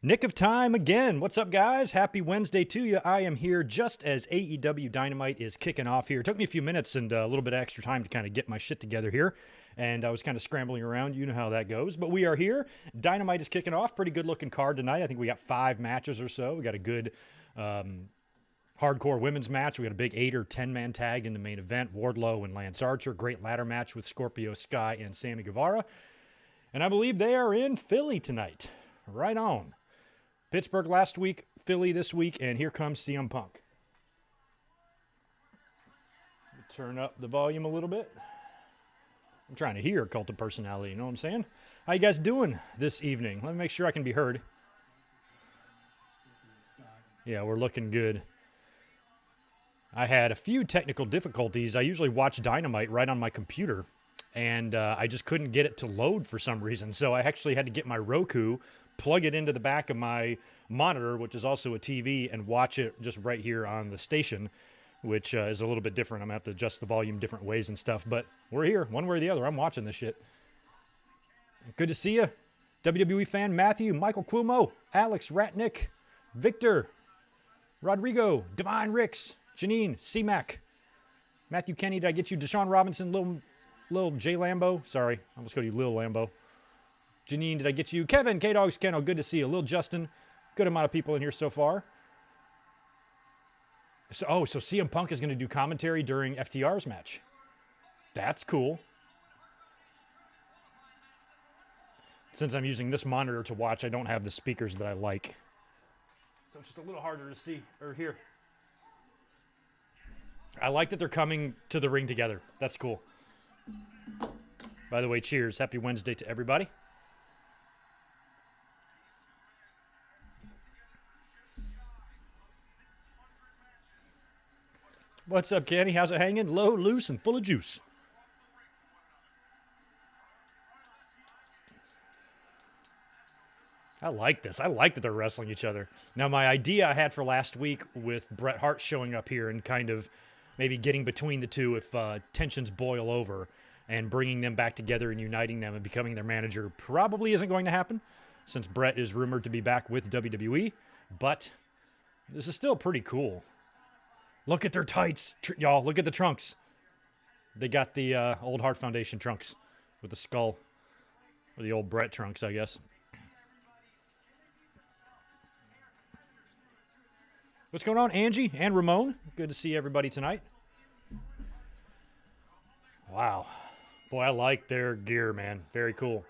Nick of time again. What's up, guys? Happy Wednesday to you. I am here just as AEW Dynamite is kicking off here. It took me a few minutes and a little bit of extra time to kind of get my shit together here, and I was kind of scrambling around. You know how that goes, but we are here. Dynamite is kicking off. Pretty good-looking card tonight. I think we got 5 matches or so. We got a good hardcore women's match. We got a big 8 or 10-man tag in the main event. Wardlow and Lance Archer. Great ladder match with Scorpio Sky and Sammy Guevara. And I believe they are in Philly tonight. Right on. Pittsburgh last week, Philly this week, and here comes CM Punk. Turn up the volume a little bit. I'm trying to hear Cult of Personality, you know what I'm saying? How you guys doing this evening? Let me make sure I can be heard. Yeah, we're looking good. I had a few technical difficulties. I usually watch Dynamite right on my computer, and I just couldn't get it to load for some reason. So I actually had to get my Roku, plug it into the back of my monitor, which is also a TV, and watch it just right here on the station, which is a little bit different. I'm going to have to adjust the volume different ways and stuff, but we're here, one way or the other. I'm watching this shit. Good to see you. WWE fan Matthew, Michael Cuomo, Alex Ratnick, Victor, Rodrigo, Divine Ricks, Janine, C-Mac, Matthew Kenny, did I get you? Deshaun Robinson, Lil J Lambo. Sorry, I almost called you Lil Lambo. Janine, did I get you? Kevin, K-Dogs, Keno, good to see you. Lil Justin, good amount of people in here so far. So CM Punk is going to do commentary during FTR's match. That's cool. Since I'm using this monitor to watch, I don't have the speakers that I like. So it's just a little harder to see or hear. I like that they're coming to the ring together. That's cool. By the way, cheers. Happy Wednesday to everybody. What's up, Kenny? How's it hanging? Low, loose, and full of juice. I like this. I like that they're wrestling each other. Now, my idea I had for last week with Bret Hart showing up here and kind of maybe getting between the two if tensions boil over and bringing them back together and uniting them and becoming their manager probably isn't going to happen since Bret is rumored to be back with WWE, but this is still pretty cool. Look at their tights, y'all. Look at the trunks. They got the old Hart Foundation trunks with the skull. Or the old Bret trunks, I guess. What's going on, Angie and Ramon? Good to see everybody tonight. Wow. Boy, I like their gear, man. Very cool.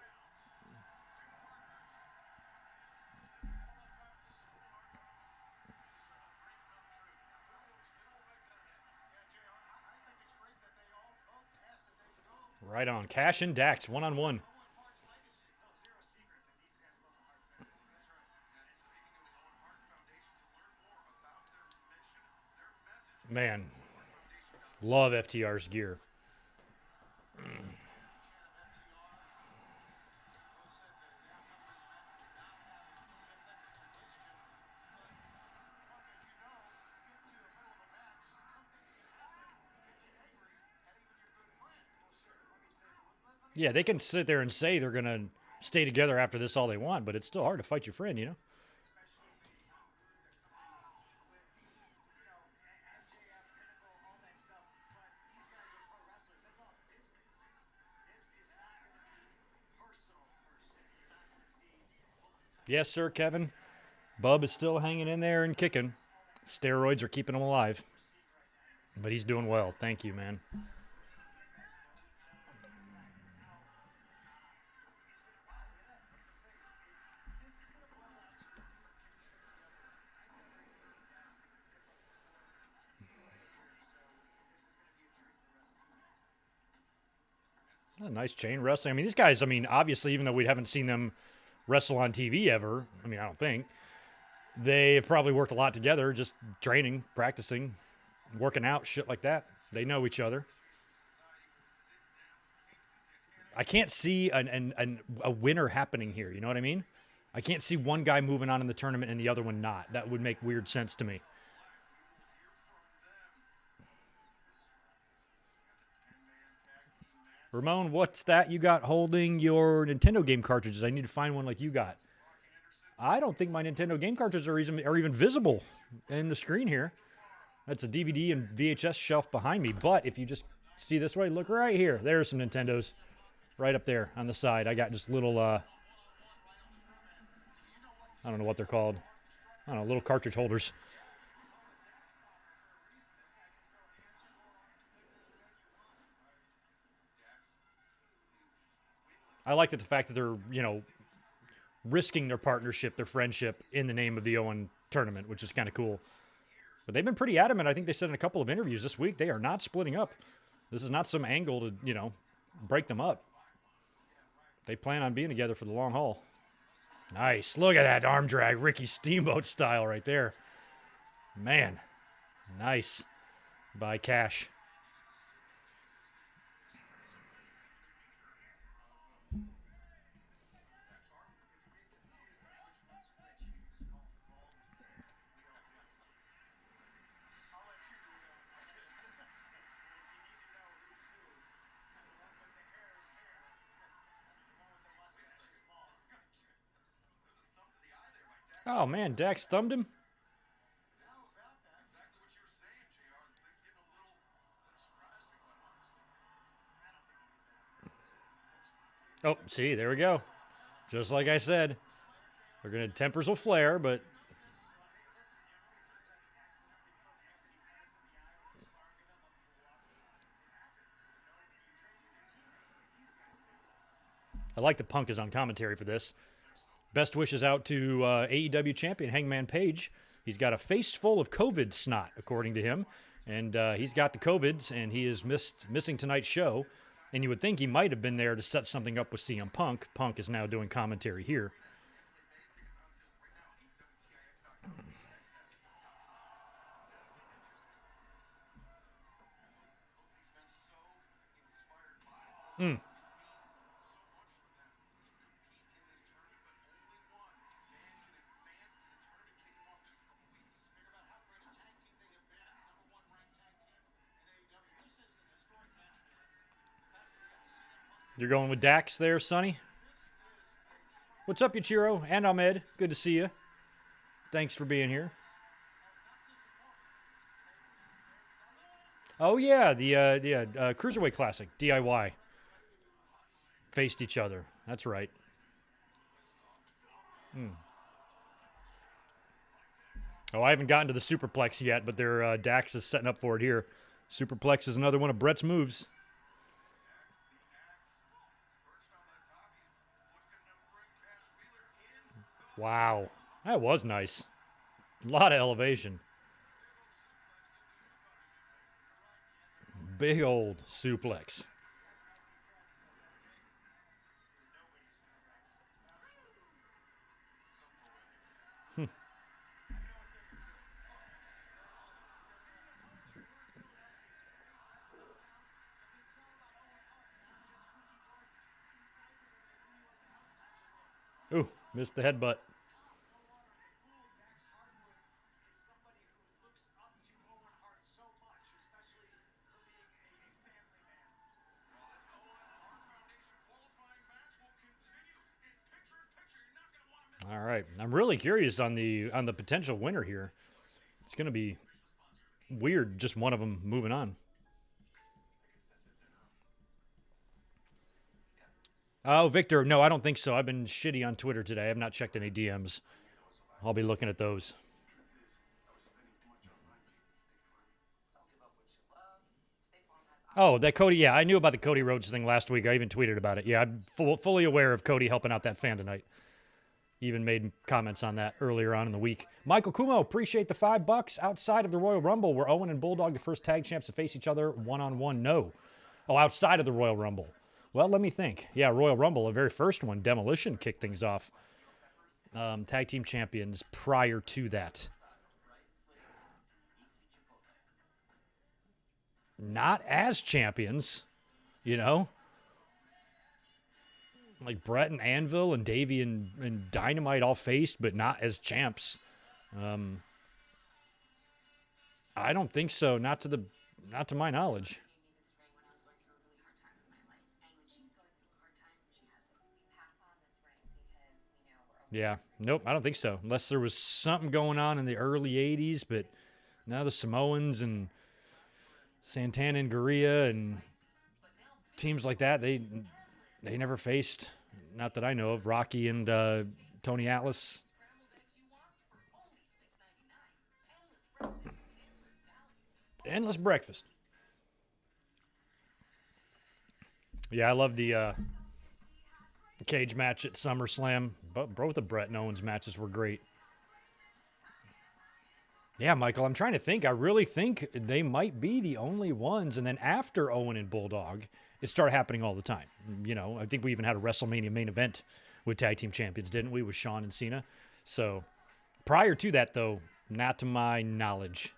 Right on. Cash and Dax, one-on-one. Man, love FTR's gear. Yeah, they can sit there and say they're going to stay together after this all they want, but it's still hard to fight your friend, you know? Yes, sir, Kevin. Bub is still hanging in there and kicking. Steroids are keeping him alive. But he's doing well. Thank you, man. A nice chain wrestling. I mean, these guys, obviously, even though we haven't seen them wrestle on TV ever, I don't think, they have probably worked a lot together, just training, practicing, working out, shit like that. They know each other. I can't see a winner happening here, you know what I mean? I can't see one guy moving on in the tournament and the other one not. That would make weird sense to me. Ramon, what's that you got holding your Nintendo game cartridges? I need to find one like you got. I don't think my Nintendo game cartridges are even visible in the screen here. That's a DVD and VHS shelf behind me. But if you just see this way, look right here. There's some Nintendos right up there on the side. I got just little, I don't know what they're called. I don't know, little cartridge holders. I like the fact that they're, risking their partnership, their friendship in the name of the Owen tournament, which is kind of cool. But they've been pretty adamant. I think they said in a couple of interviews this week, they are not splitting up. This is not some angle to, break them up. They plan on being together for the long haul. Nice. Look at that arm drag. Ricky Steamboat style right there. Man. Nice. By Cash. Oh, man, Dax thumbed him? Oh, see, there we go. Just like I said. Tempers will flare, but... I like that Punk is on commentary for this. Best wishes out to AEW champion Hangman Page. He's got a face full of COVID snot, according to him. And he's got the COVIDs, and he is missing tonight's show. And you would think he might have been there to set something up with CM Punk. Punk is now doing commentary here. You're going with Dax there, Sonny? What's up, Ichiro and Ahmed? Good to see you. Thanks for being here. Oh, yeah, the Cruiserweight Classic, DIY. Faced each other. That's right. Oh, I haven't gotten to the Superplex yet, but Dax is setting up for it here. Superplex is another one of Brett's moves. Wow, that was nice. A lot of elevation. Big old suplex. Ooh, missed the headbutt. All right, I'm really curious on the potential winner here. It's going to be weird, just one of them moving on. Oh, Victor, no, I don't think so. I've been shitty on Twitter today. I have not checked any DMs. I'll be looking at those. Oh, that Cody, yeah, I knew about the Cody Rhodes thing last week. I even tweeted about it. Yeah, I'm fully aware of Cody helping out that fan tonight. Even made comments on that earlier on in the week. Michael Kumo, appreciate the $5. Outside of the Royal Rumble, were Owen and Bulldog the first tag champs to face each other one-on-one? No. Oh, outside of the Royal Rumble. Well, let me think. Yeah, Royal Rumble, the very first one, Demolition kicked things off. Tag team champions prior to that. Not as champions, Like Brett and Anvil and Davey and Dynamite all faced, but not as champs. I don't think so. Not to my knowledge. Yeah. Nope, I don't think so. Unless there was something going on in the early 80s, but now the Samoans and Santana and Gurria and teams like that, they never faced, not that I know of, Rocky and Tony Atlas. Endless breakfast. Yeah, I love the cage match at SummerSlam. Both of Brett and Owens matches were great. Yeah, Michael, I'm trying to think. I really think they might be the only ones. And then after Owen and Bulldog, it started happening all the time. You know, I think we even had a WrestleMania main event with tag team champions, didn't we, with Shawn and Cena? So prior to that, though, not to my knowledge,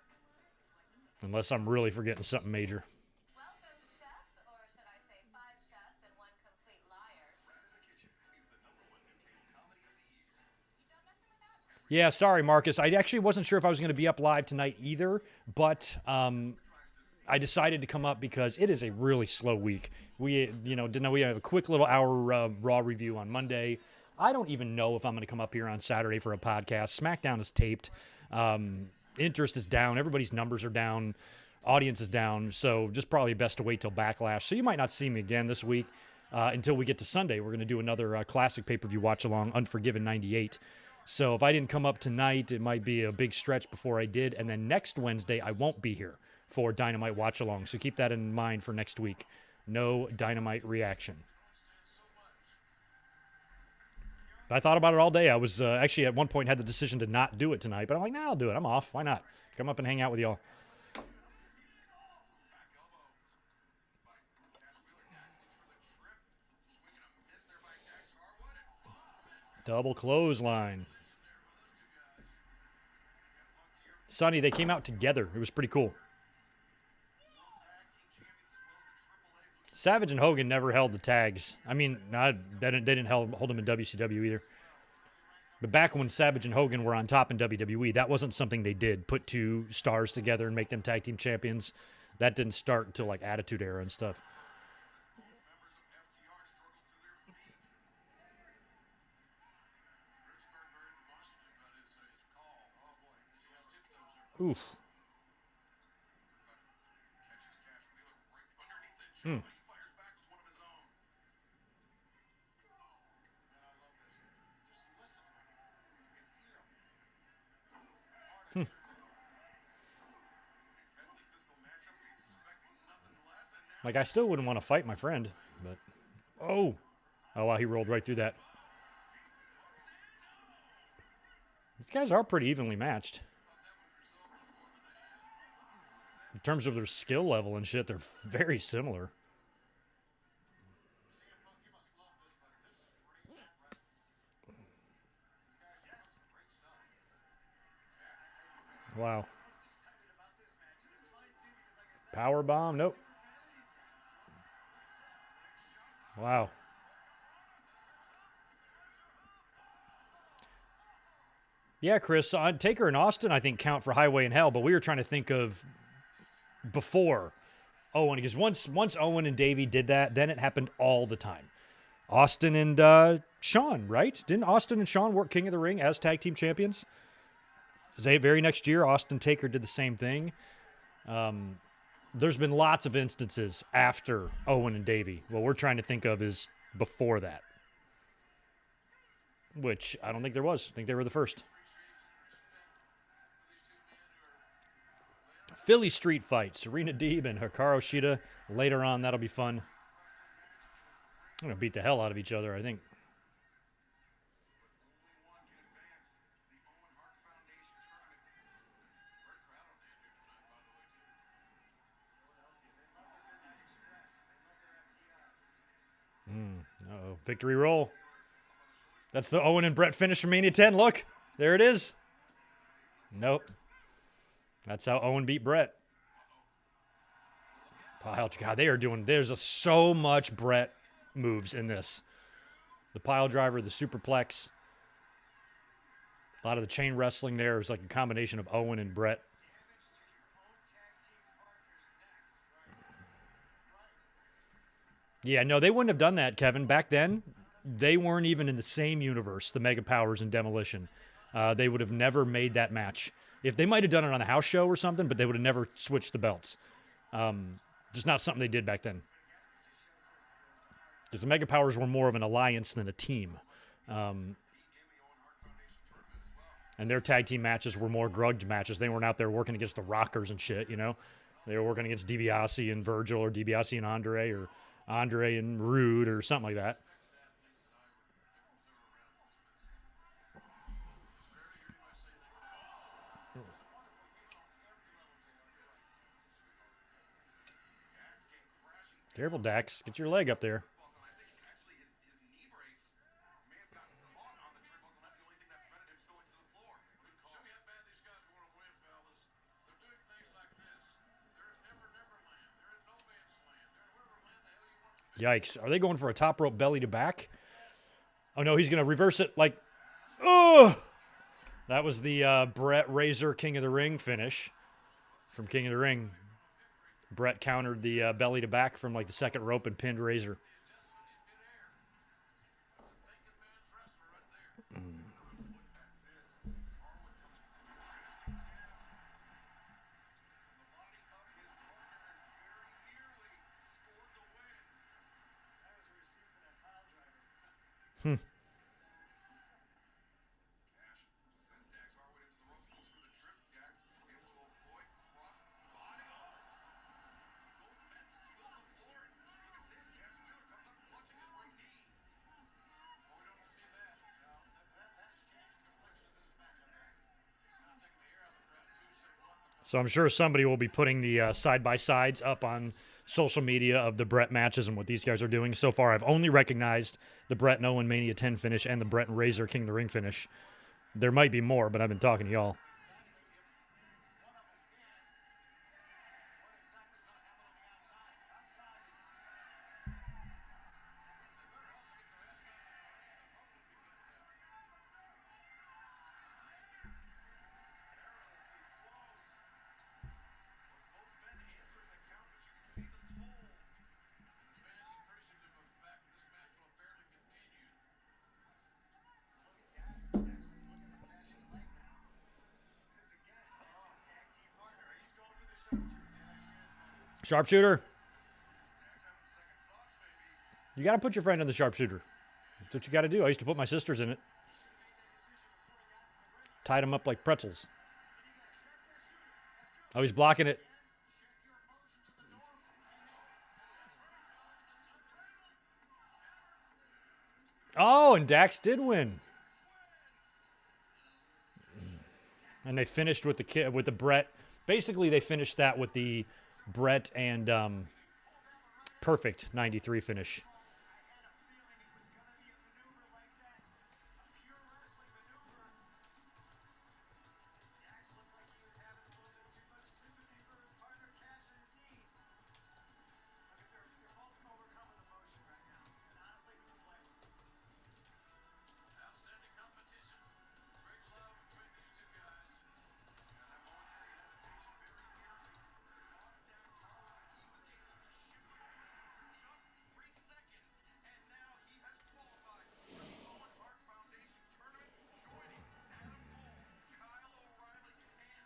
unless I'm really forgetting something major. Yeah, sorry, Marcus. I actually wasn't sure if I was going to be up live tonight either, but I decided to come up because it is a really slow week. We, didn't know we have a quick little hour Raw review on Monday. I don't even know if I'm going to come up here on Saturday for a podcast. SmackDown is taped. Interest is down. Everybody's numbers are down. Audience is down. So just probably best to wait till Backlash. So you might not see me again this week until we get to Sunday. We're going to do another classic pay-per-view watch-along, Unforgiven 98. So if I didn't come up tonight, it might be a big stretch before I did. And then next Wednesday, I won't be here for Dynamite watch-along. So keep that in mind for next week. No Dynamite reaction. I thought about it all day. I was actually at one point had the decision to not do it tonight. But I'm like, nah, I'll do it. I'm off. Why not? Come up and hang out with y'all. Double clothesline. Sonny, they came out together. It was pretty cool. Savage and Hogan never held the tags. I mean, they didn't hold them in WCW either. But back when Savage and Hogan were on top in WWE, that wasn't something they did. Put two stars together and make them tag team champions. That didn't start until like Attitude Era and stuff. Oof. Hmm. Like, I still wouldn't want to fight my friend, but... Oh, wow, he rolled right through that. These guys are pretty evenly matched. In terms of their skill level and shit, they're very similar. Wow. Power bomb? Nope. Wow. Yeah, Chris, Taker and Austin, I think, count for Highway and Hell, but we were trying to think of before Owen, because once Owen and Davey did that, then it happened all the time. Austin and Shawn, right? Didn't Austin and Shawn work King of the Ring as tag team champions? The very next year, Austin Taker did the same thing. There's been lots of instances after Owen and Davey. What we're trying to think of is before that, which I don't think there was. I think they were the first. Philly Street Fight, Serena Deeb and Hikaru Shida. Later on, that'll be fun. I'm going to beat the hell out of each other, I think. Uh-oh, victory roll. That's the Owen and Brett finish from Mania 10. Look, there it is. Nope. That's how Owen beat Brett. Pile, God, they are doing, there's so much Brett moves in this. The pile driver, the superplex. A lot of the chain wrestling there is like a combination of Owen and Brett. Yeah, no, they wouldn't have done that, Kevin. Back then, they weren't even in the same universe, the Mega Powers and Demolition. They would have never made that match. If they might have done it on a house show or something, but they would have never switched the belts. Just not something they did back then. Because the Mega Powers were more of an alliance than a team. And their tag team matches were more grudge matches. They weren't out there working against the Rockers and shit, you know. They were working against DiBiase and Virgil, or DiBiase and Andre, or Andre and Rude, or something like that. Careful, Dax. Get your leg up there. Yikes. Are they going for a top rope belly to back? Oh, no, he's going to reverse it like, oh! That was the Brett Razor King of the Ring finish from King of the Ring. Brett countered the belly to back from like the second rope and pinned Razor. So I'm sure somebody will be putting the side-by-sides up on social media of the Brett matches and what these guys are doing. So far, I've only recognized the Brett and Owen Mania 10 finish and the Brett and Razor King of the Ring finish. There might be more, but I've been talking to y'all. Sharpshooter. You got to put your friend in the sharpshooter. That's what you got to do. I used to put my sisters in it. Tied them up like pretzels. Oh, he's blocking it. Oh, and Dax did win. And they finished with the Brett. Basically, they finished that with the Brett and Perfect 93 finish.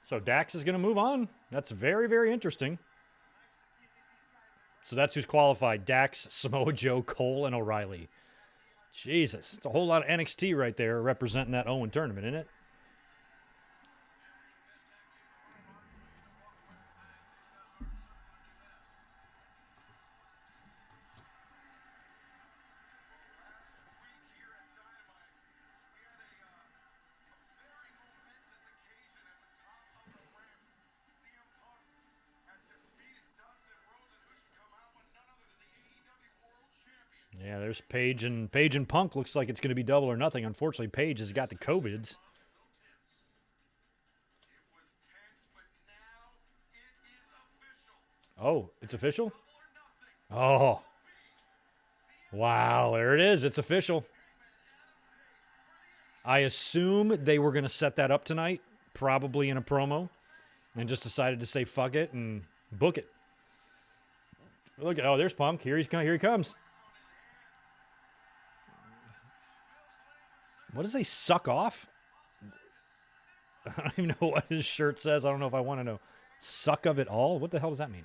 So Dax is going to move on. That's very, very interesting. So that's who's qualified. Dax, Samoa Joe, Cole, and O'Reilly. Jesus. It's a whole lot of NXT right there representing that Owen tournament, isn't it? Yeah, there's Paige and Punk. Looks like it's going to be double or nothing. Unfortunately, Paige has got the COVIDs. Oh, it's official? Oh. Wow, there it is. It's official. I assume they were going to set that up tonight, probably in a promo, and just decided to say fuck it and book it. Look, oh, there's Punk. Here he comes. What does he suck off? I don't even know what his shirt says. I don't know if I want to know. Suck of it all? What the hell does that mean?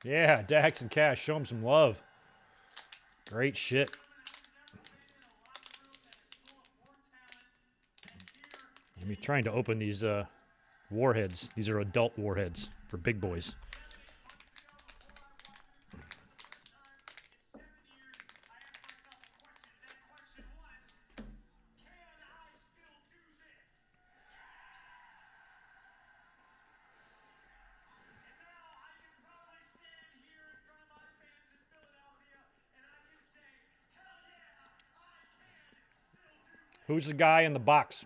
Yeah, Dax and Cash. Show him some love. Great shit. I'm trying to open these warheads. These are adult warheads for big boys. Who's the guy in the box?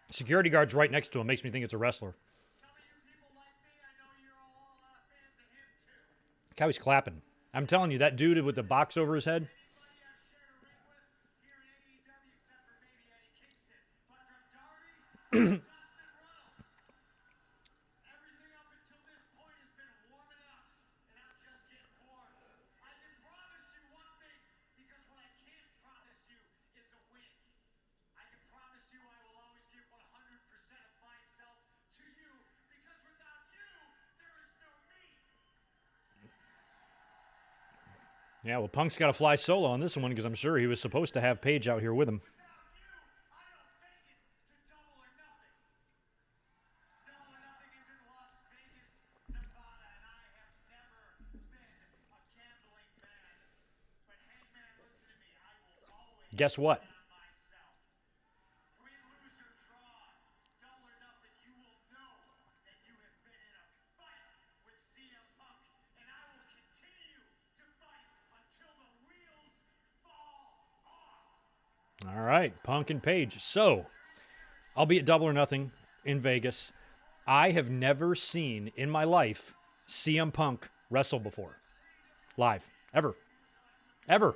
Security guard's right next to him. Makes me think it's a wrestler. Look how he's clapping. I'm telling you, that dude with the box over his head. Yeah, well, Punk's got to fly solo on this one because I'm sure he was supposed to have Paige out here with him. Guess what? All right, Punk and Paige. So, I'll be at Double or Nothing in Vegas. I have never seen in my life CM Punk wrestle before. Live. Ever. Ever.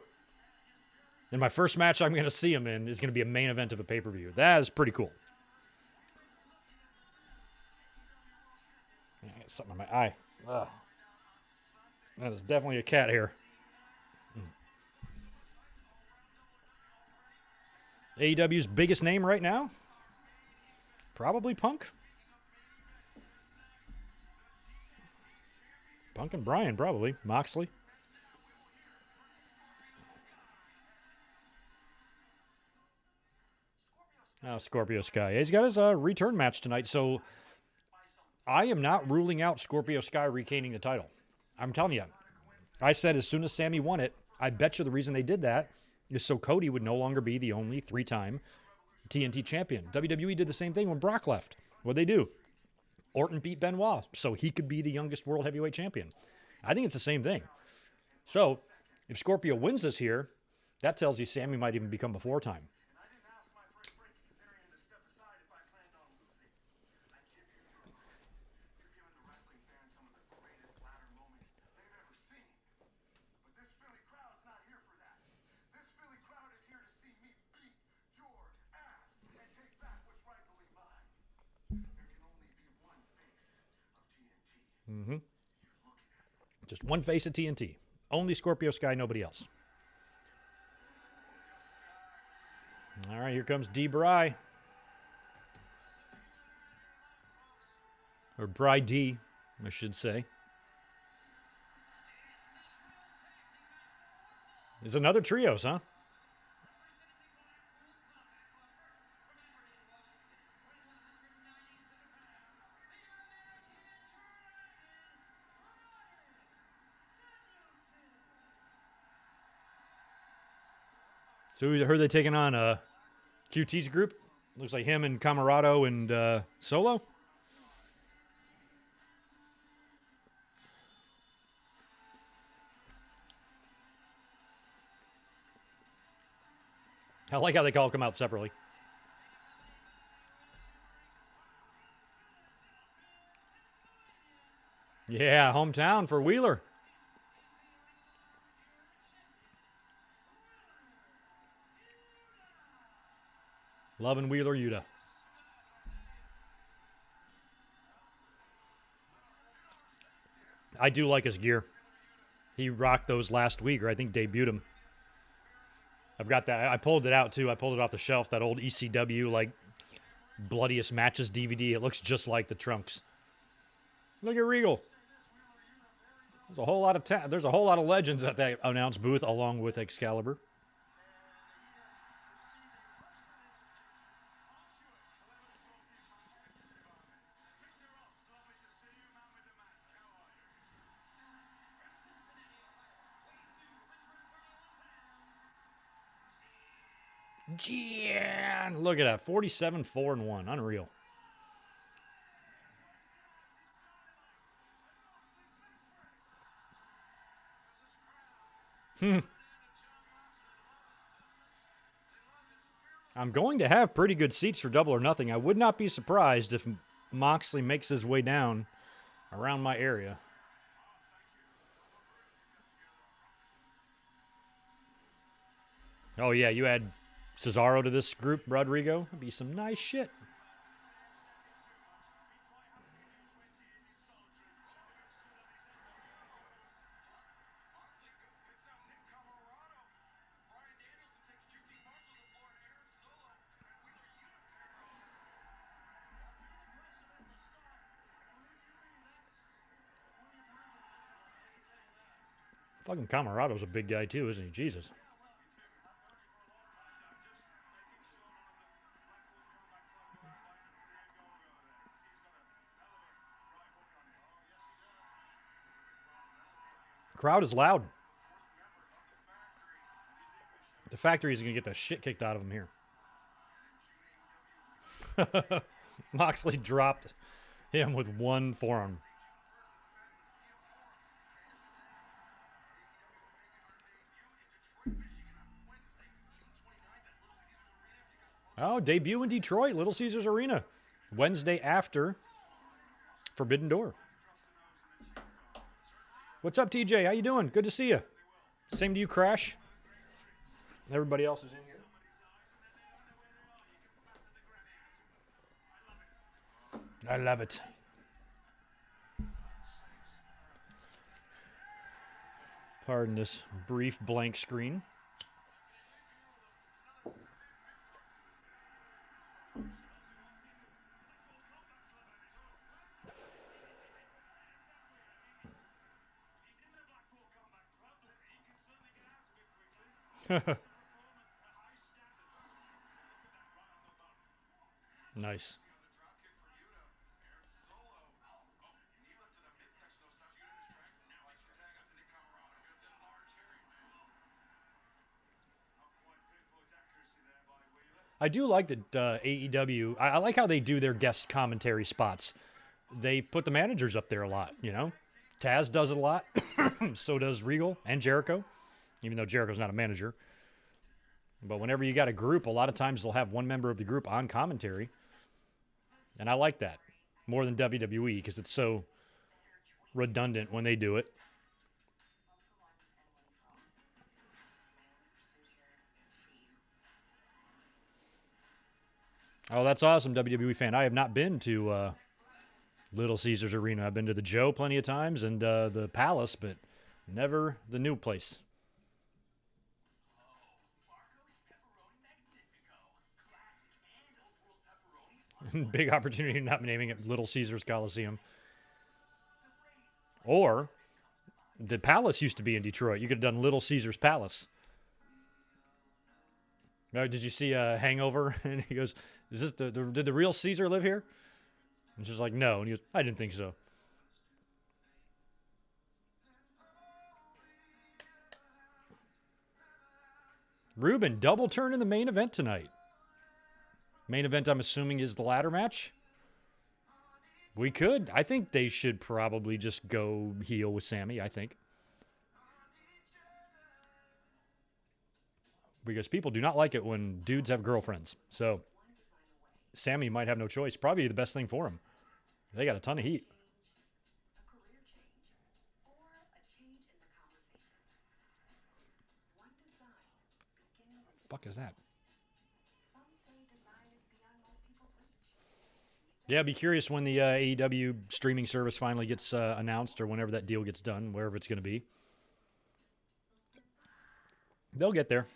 And my first match I'm going to see him in is going to be a main event of a pay-per-view. That is pretty cool. I got something in my eye. Ugh. That is definitely a cat hair. AEW's biggest name right now? Probably Punk. Punk and Bryan, probably. Moxley. Oh, Scorpio Sky. He's got his return match tonight, so I am not ruling out Scorpio Sky retaining the title. I'm telling you. I said as soon as Sammy won it, I bet you the reason they did that is so Cody would no longer be the only 3-time TNT champion. WWE did the same thing when Brock left. What'd they do? Orton beat Benoit, so he could be the youngest world heavyweight champion. I think it's the same thing. So, if Scorpio wins this here, that tells you Sammy might even become a 4-time. Mm-hmm. Just one face of TNT. Only Scorpio Sky, nobody else. All right, here comes Deeb. Or Bride D, I should say. There's another trios, huh? So I heard they taking on QT's group. Looks like him and Camarado and Solo. I like how they all come out separately. Yeah, hometown for Wheeler. Loving Wheeler Yuta. I do like his gear. He rocked those last week, or I think debuted him. I've got that. I pulled it out, too. I pulled it off the shelf, that old ECW, like, Bloodiest Matches DVD. It looks just like the trunks. Look at Regal. There's a whole lot of there's a whole lot of legends at that announce booth, along with Excalibur. Gian! Look at that. 47, 4-1. Unreal. I'm going to have pretty good seats for Double or Nothing. I would not be surprised if Moxley makes his way down around my area. Oh, yeah, you add Cesaro to this group, Rodrigo. That'd be some nice shit. Fucking Camarado's a big guy, too, isn't he? Jesus. Crowd is loud. The factory is going to get the shit kicked out of him here. Moxley dropped him with one forearm. Oh, debut in Detroit, Little Caesars Arena. Wednesday after Forbidden Door. What's up, TJ? How you doing? Good to see you. Same to you, Crash. Everybody else is in here. I love it. Pardon this brief blank screen. Nice. I do like that AEW, I like how they do their guest commentary spots. They put the managers up there a lot, you know? Taz does it a lot. So does Regal and Jericho, even though Jericho's not a manager. But whenever you got a group, a lot of times they'll have one member of the group on commentary. And I like that more than WWE because it's so redundant when they do it. Oh, that's awesome, WWE fan. I have not been to Little Caesars Arena. I've been to the Joe plenty of times and the Palace, but never the new place. Big opportunity not naming it Little Caesars Coliseum. Or the Palace used to be in Detroit. You could have done Little Caesars Palace. Did you see Hangover? And he goes, "Is this did the real Caesar live here?" And she's like, "No." And he goes, "I didn't think so." Ruben, double turn in the main event tonight. Main event, I'm assuming, is the ladder match. We could. I think they should probably just go heel with Sammy, I think. Because people do not like it when dudes have girlfriends. So Sammy might have no choice. Probably the best thing for him. They got a ton of heat. Fuck is that? Yeah, I'd be curious when the AEW streaming service finally gets announced, or whenever that deal gets done, wherever it's going to be. They'll get there.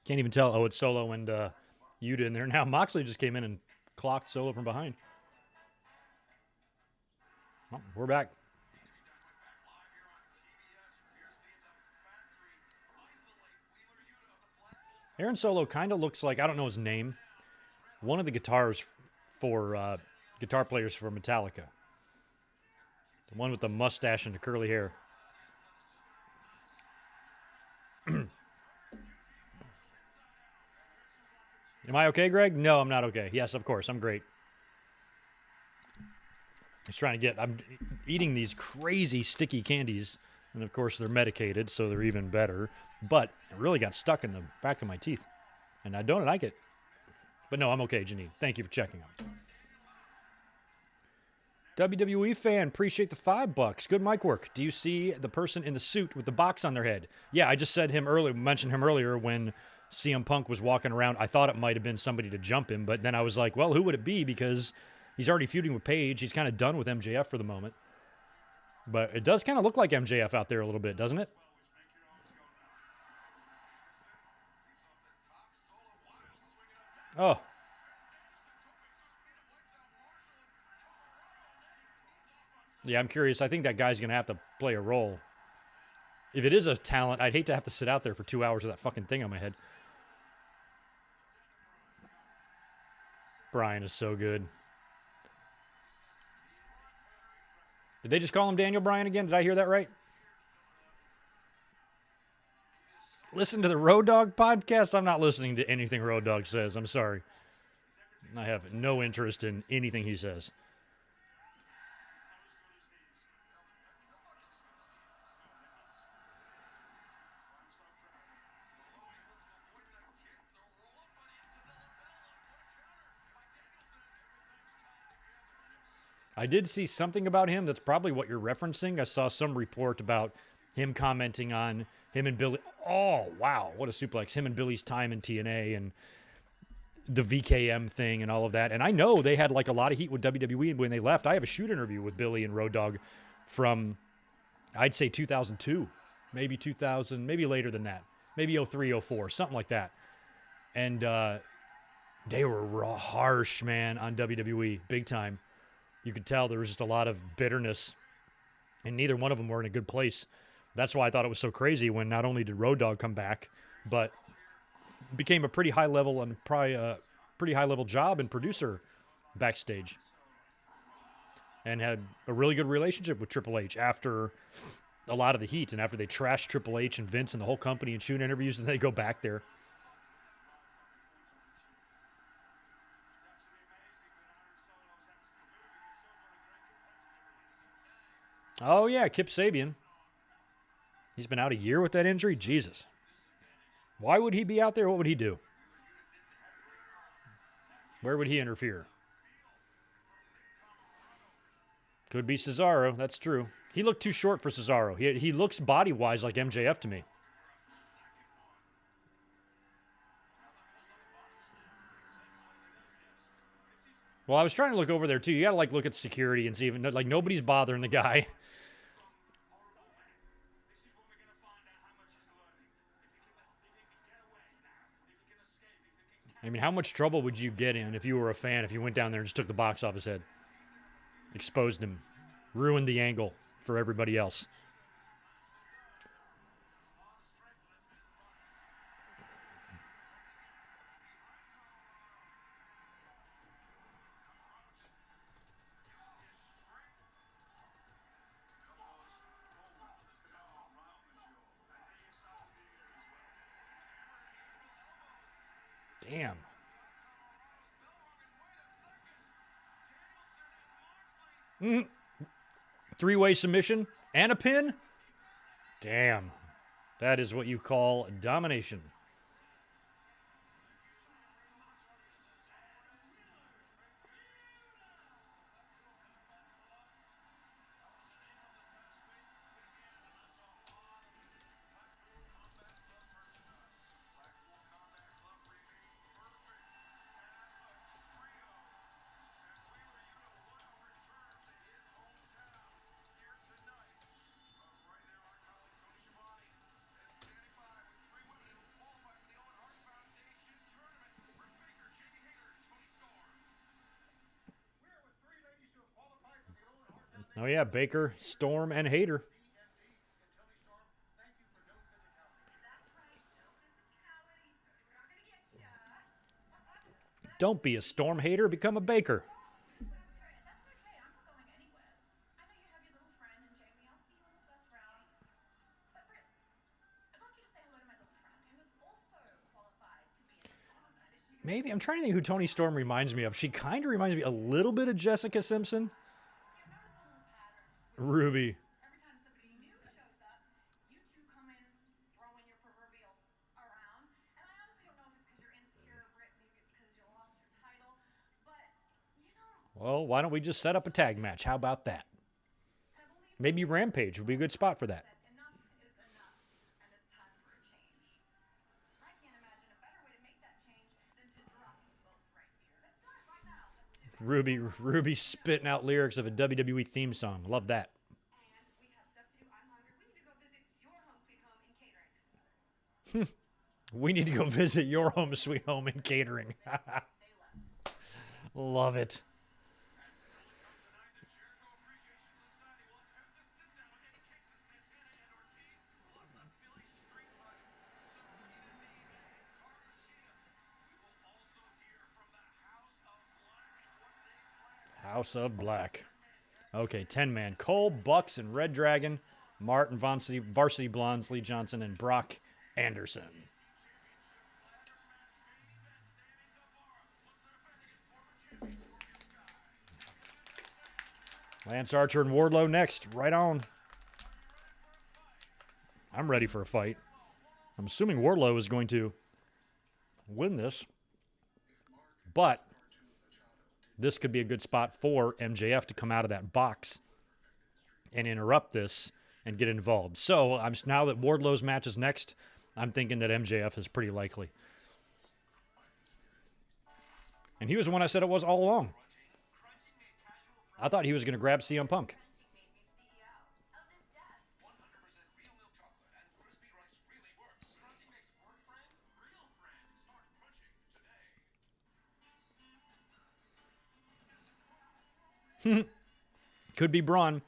Can't even tell. Oh, it's Solo and Yuta in there. Now Moxley just came in and clocked Solo from behind. Oh, we're back. Aaron Solo kind of looks like, I don't know his name, one of the guitar players for Metallica. The one with the mustache and the curly hair. Am I okay, Greg? No, I'm not okay. Yes, of course, I'm great. I'm eating these crazy sticky candies, and of course they're medicated, so they're even better. But it really got stuck in the back of my teeth, and I don't like it. But no, I'm okay, Janine. Thank you for checking out. WWE fan, appreciate the $5. Good mic work. Do you see the person in the suit with the box on their head? Yeah, I just mentioned him earlier when CM Punk was walking around. I thought it might have been somebody to jump him, but then I was like, well, who would it be? Because he's already feuding with Paige. He's kind of done with MJF for the moment. But it does kind of look like MJF out there a little bit, doesn't it? Oh. Yeah, I'm curious. I think that guy's going to have to play a role. If it is a talent, I'd hate to have to sit out there for 2 hours with that fucking thing on my head. Brian is so good. Did they just call him Daniel Bryan again? Did I hear that right? Listen to the Road Dogg podcast? I'm not listening to anything Road Dogg says. I'm sorry. I have no interest in anything he says. I did see something about him. That's probably what you're referencing. I saw some report about him commenting on him and Billy. Oh, wow. What a suplex. Him and Billy's time in TNA and the VKM thing and all of that. And I know they had like a lot of heat with WWE when they left. I have a shoot interview with Billy and Road Dogg from, I'd say 2002, maybe 2000, maybe later than that. Maybe 03, 04, something like that. And they were raw, harsh, man, on WWE, big time. You could tell there was just a lot of bitterness, and neither one of them were in a good place. That's why I thought it was so crazy when not only did Road Dogg come back, but became a pretty high level and probably a pretty high level job and producer backstage, and had a really good relationship with Triple H after a lot of the heat and after they trashed Triple H and Vince and the whole company and shoot interviews, and they go back there. Oh, yeah, Kip Sabian. He's been out a year with that injury? Jesus. Why would he be out there? What would he do? Where would he interfere? Could be Cesaro. That's true. He looked too short for Cesaro. He looks body-wise like MJF to me. Well, I was trying to look over there, too. You got to, look at security and see if, nobody's bothering the guy. I mean, how much trouble would you get in if you were a fan, if you went down there and just took the box off his head? Exposed him. Ruined the angle for everybody else. Damn. Three-way submission and a pin? Damn. That is what you call domination. Oh, yeah, Baker, Storm, and Hayter. Don't be a Storm hater, become a Baker. Maybe, I'm trying to think who Toni Storm reminds me of. She kind of reminds me a little bit of Jessica Simpson. Ruby. Well, why don't we just set up a tag match? How about that? Maybe Rampage would be a good spot for that. Ruby spitting out lyrics of a WWE theme song. Love that. We need to go visit your home, sweet home, in catering. Love it. House of Black. Okay, 10-man. Cole, Bucks, and Red Dragon. Martin, Varsity Blondes, Lee Johnson, and Brock Anderson. Lance Archer and Wardlow next. Right on. I'm ready for a fight. I'm assuming Wardlow is going to win this. But this could be a good spot for MJF to come out of that box and interrupt this and get involved. So now that Wardlow's match is next, I'm thinking that MJF is pretty likely. And he was the one I said it was all along. I thought he was going to grab CM Punk. Could be Braun.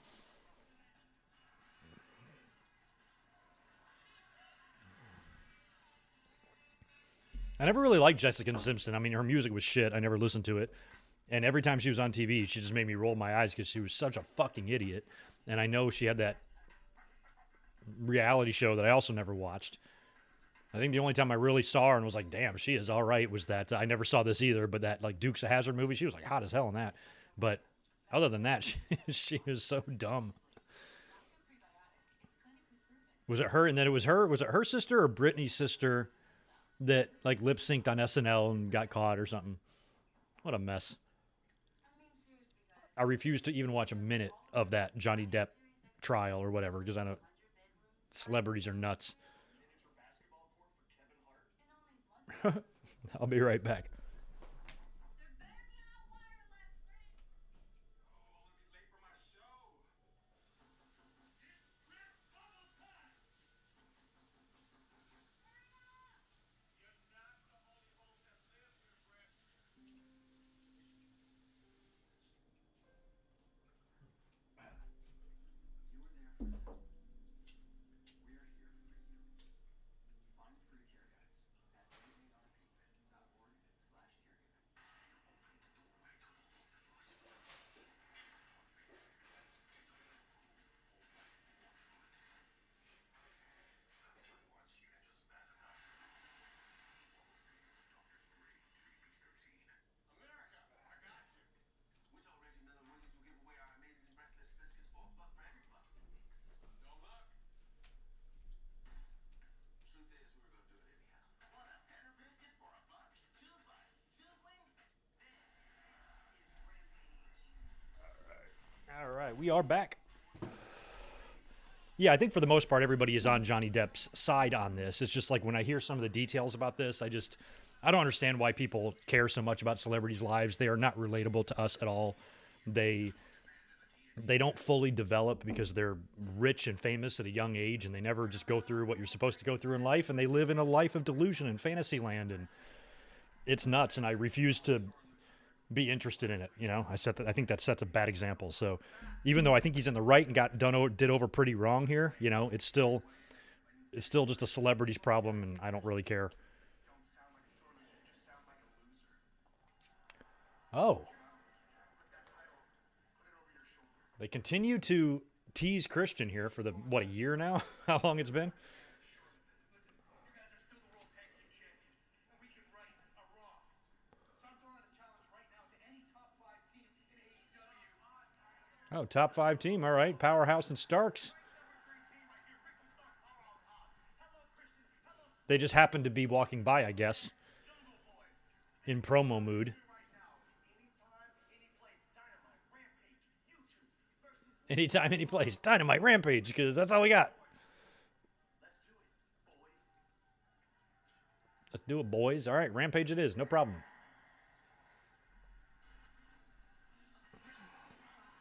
I never really liked Jessica Simpson. I mean, her music was shit. I never listened to it. And every time she was on TV, she just made me roll my eyes because she was such a fucking idiot. And I know she had that reality show that I also never watched. I think the only time I really saw her and was like, damn, she is all right, was that I never saw this either, but that like Dukes of Hazzard movie, she was like hot as hell in that. But other than that, she was so dumb. Was it her? And then it was her. Was it her sister or Brittany's sister that like lip synced on SNL and got caught or something? What a mess. I refuse to even watch a minute of that Johnny Depp trial or whatever because I know celebrities are nuts. I'll be right back. right, we are back. Yeah, I think for the most part, everybody is on Johnny Depp's side on this. It's just like when I hear some of the details about this, I don't understand why people care so much about celebrities' lives. They are not relatable to us at all. They don't fully develop because they're rich and famous at a young age, and they never just go through what you're supposed to go through in life, and they live in a life of delusion and fantasy land, and it's nuts, and I refuse to be interested in it. You know, I think that sets a bad example. So even though I think he's in the right and did over pretty wrong here, you know, it's still just a celebrity's problem, and I don't really care. Oh. They continue to tease Christian here for a year now? How long it's been? Oh, top 5 team. All right. Powerhouse and Starks. They just happened to be walking by, I guess, in promo mood. Anytime, any place. Dynamite, Rampage, because that's all we got. Let's do it, boys. All right, Rampage it is. No problem.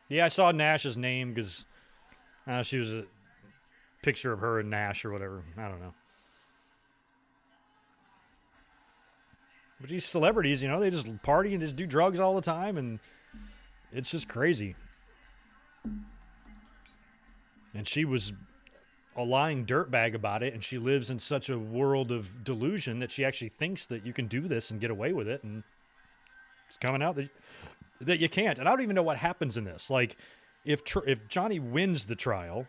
Yeah, I saw Nash's name because she was a picture of her and Nash or whatever. I don't know. But these celebrities, you know, they just party and just do drugs all the time, and it's just crazy. And she was a lying dirtbag about it, and she lives in such a world of delusion that she actually thinks that you can do this and get away with it, and it's coming out that you can't. And I don't even know what happens in this. Like, if Johnny wins the trial,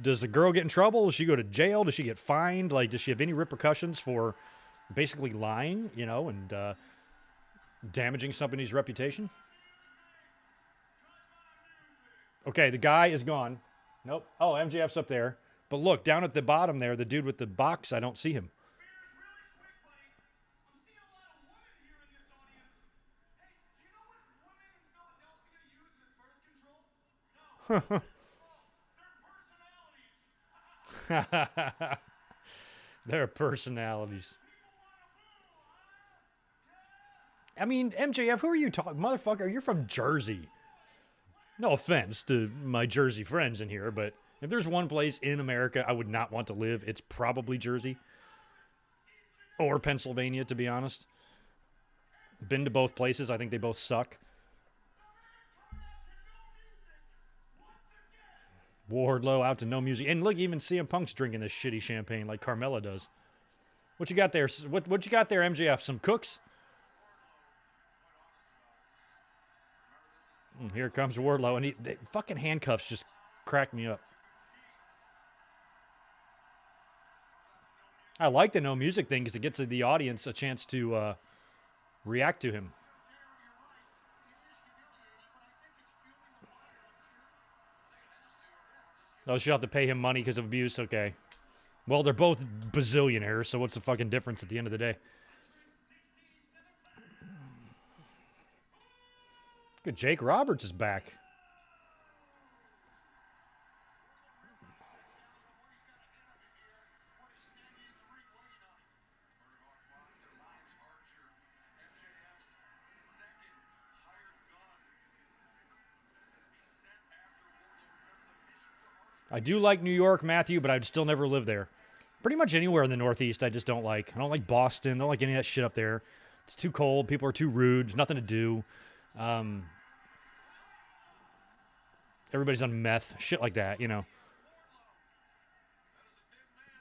does the girl get in trouble? Does she go to jail? Does she get fined? Like, does she have any repercussions for basically lying, you know, and damaging somebody's reputation? Okay, the guy is gone. Nope. Oh, MJF's up there. But look, down at the bottom there, the dude with the box, I don't see him. Their personalities. I mean, MJF, who are you talking? Motherfucker, you're from Jersey. No offense to my Jersey friends in here, but if there's one place in America I would not want to live, it's probably Jersey. Or Pennsylvania, to be honest. Been to both places. I think they both suck. Wardlow out to no music. And look, even CM Punk's drinking this shitty champagne like Carmella does. What you got there? What you got there, MJF? Some cooks? Here comes Wardlow, and the fucking handcuffs just crack me up. I like the no music thing because it gives the audience a chance to react to him. Oh, she'll have to pay him money because of abuse? Okay. Well, they're both bazillionaires, so what's the fucking difference at the end of the day? Good, Jake Roberts is back. I do like New York, Matthew, but I'd still never live there. Pretty much anywhere in the Northeast I just don't like. I don't like Boston. I don't like any of that shit up there. It's too cold. People are too rude. There's nothing to do. Everybody's on meth. Shit like that, you know.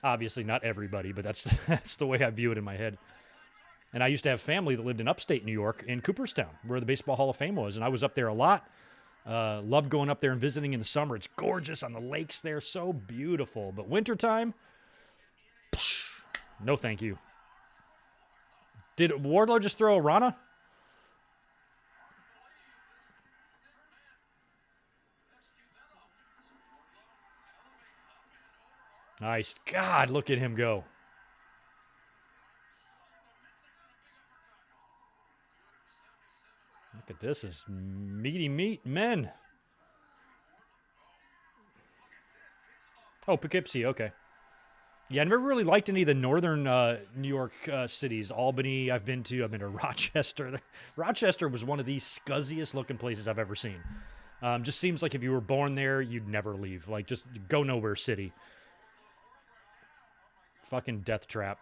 Obviously not everybody, but that's the way I view it in my head. And I used to have family that lived in upstate New York in Cooperstown, where the Baseball Hall of Fame was, and I was up there a lot. Loved going up there and visiting in the summer. It's gorgeous on the lakes there. So beautiful. But wintertime, no thank you. Did Wardlow just throw a Rana? Nice. God, look at him go. Look at this. Is meaty meat men. Oh, Poughkeepsie, okay. Yeah, I never really liked any of the northern New York cities. Albany, I've been to Rochester. Rochester was one of the scuzziest looking places I've ever seen. Just seems like if you were born there, you'd never leave. Like, just go nowhere city. Fucking death trap.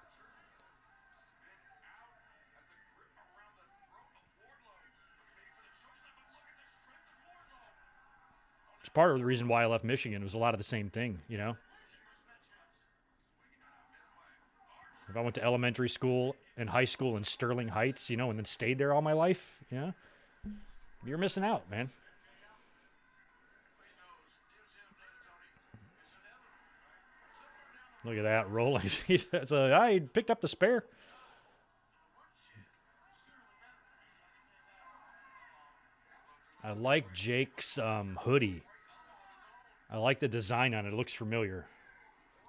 It's part of the reason why I left Michigan. It was a lot of the same thing, you know? If I went to elementary school and high school in Sterling Heights, you know, and then stayed there all my life, you know, you're missing out, man. Look at that rolling. I picked up the spare. I like Jake's hoodie. I like the design on it. It looks familiar.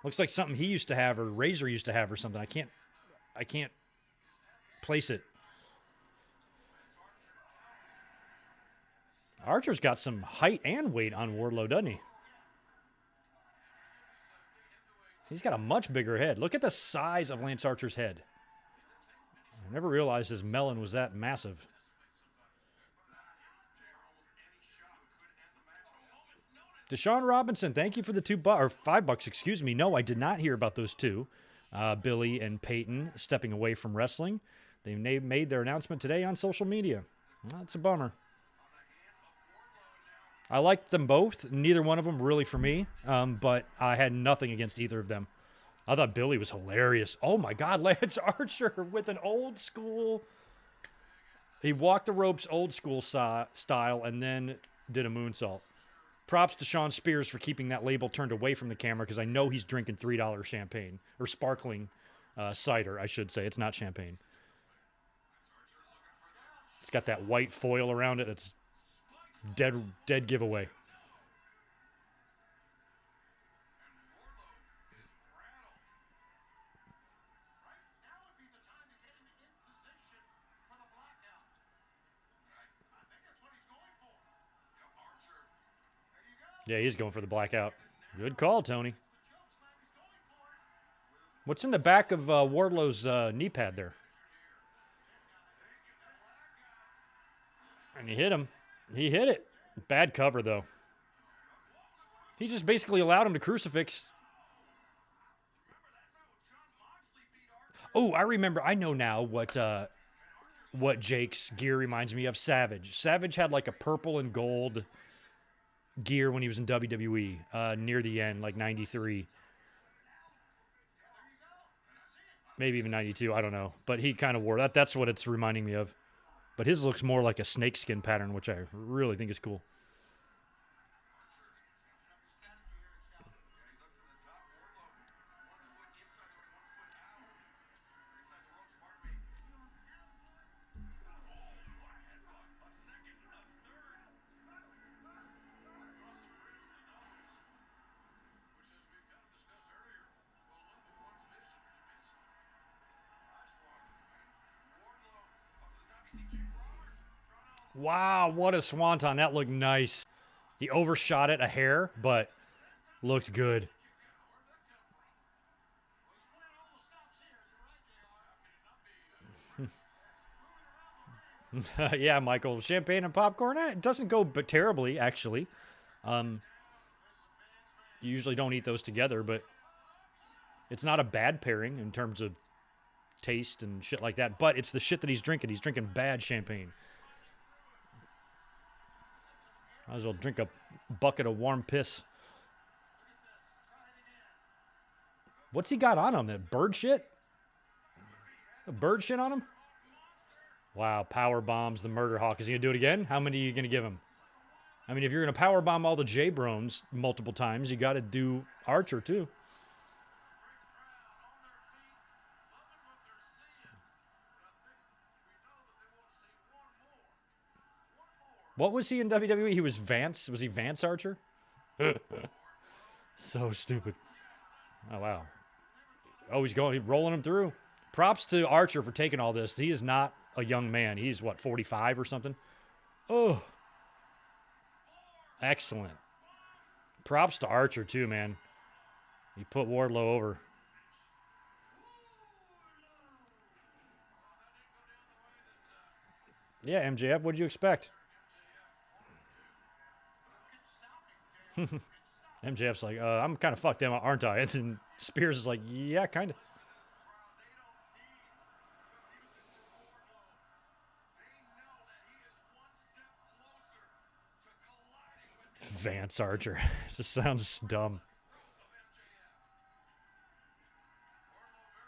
Looks like something he used to have or Razor used to have or something. I can't place it. Archer's got some height and weight on Wardlow, doesn't he? He's got a much bigger head. Look at the size of Lance Archer's head. I never realized his melon was that massive. Deshaun Robinson, thank you for the $5, excuse me. No, I did not hear about those two. Billy and Peyton stepping away from wrestling. They made their announcement today on social media. That's a bummer. I liked them both. Neither one of them really for me, but I had nothing against either of them. I thought Billy was hilarious. Oh, my God, Lance Archer with an old school. He walked the ropes old school style and then did a moonsault. Props to Sean Spears for keeping that label turned away from the camera because I know he's drinking $3 champagne or sparkling cider, I should say. It's not champagne. It's got that white foil around it. It's dead giveaway. Yeah, he's going for the blackout. Good call, Tony. What's in the back of Wardlow's knee pad there? And he hit him. He hit it. Bad cover, though. He just basically allowed him to crucifix. Oh, I remember. I know now what Jake's gear reminds me of. Savage. Savage had like a purple and gold gear when he was in WWE near the end, like 93. Maybe even 92, I don't know. But he kind of wore that. That's what it's reminding me of. But his looks more like a snakeskin pattern, which I really think is cool. Wow, what a swanton. That looked nice. He overshot it a hair, but looked good. Yeah, Michael, champagne and popcorn, it doesn't go but terribly, actually. You usually don't eat those together, but it's not a bad pairing in terms of taste and shit like that. But it's the shit that he's drinking. He's drinking bad champagne. Might as well drink a bucket of warm piss. What's he got on him? That bird shit? A bird shit on him? Wow, power bombs the Murder Hawk. Is he going to do it again? How many are you going to give him? I mean, if you're going to power bomb all the J-Brones multiple times, you got to do Archer too. What was he in WWE? He was Vance. Was he Vance Archer? So stupid. Oh, wow. Oh, he's rolling him through. Props to Archer for taking all this. He is not a young man. He's, 45 or something? Oh. Excellent. Props to Archer, too, man. He put Wardlow over. Yeah, MJF, what'd you expect? MJF's like, I'm kind of fucked up, aren't I? And then Spears is like, yeah, kind of. Vance Archer. Just sounds dumb.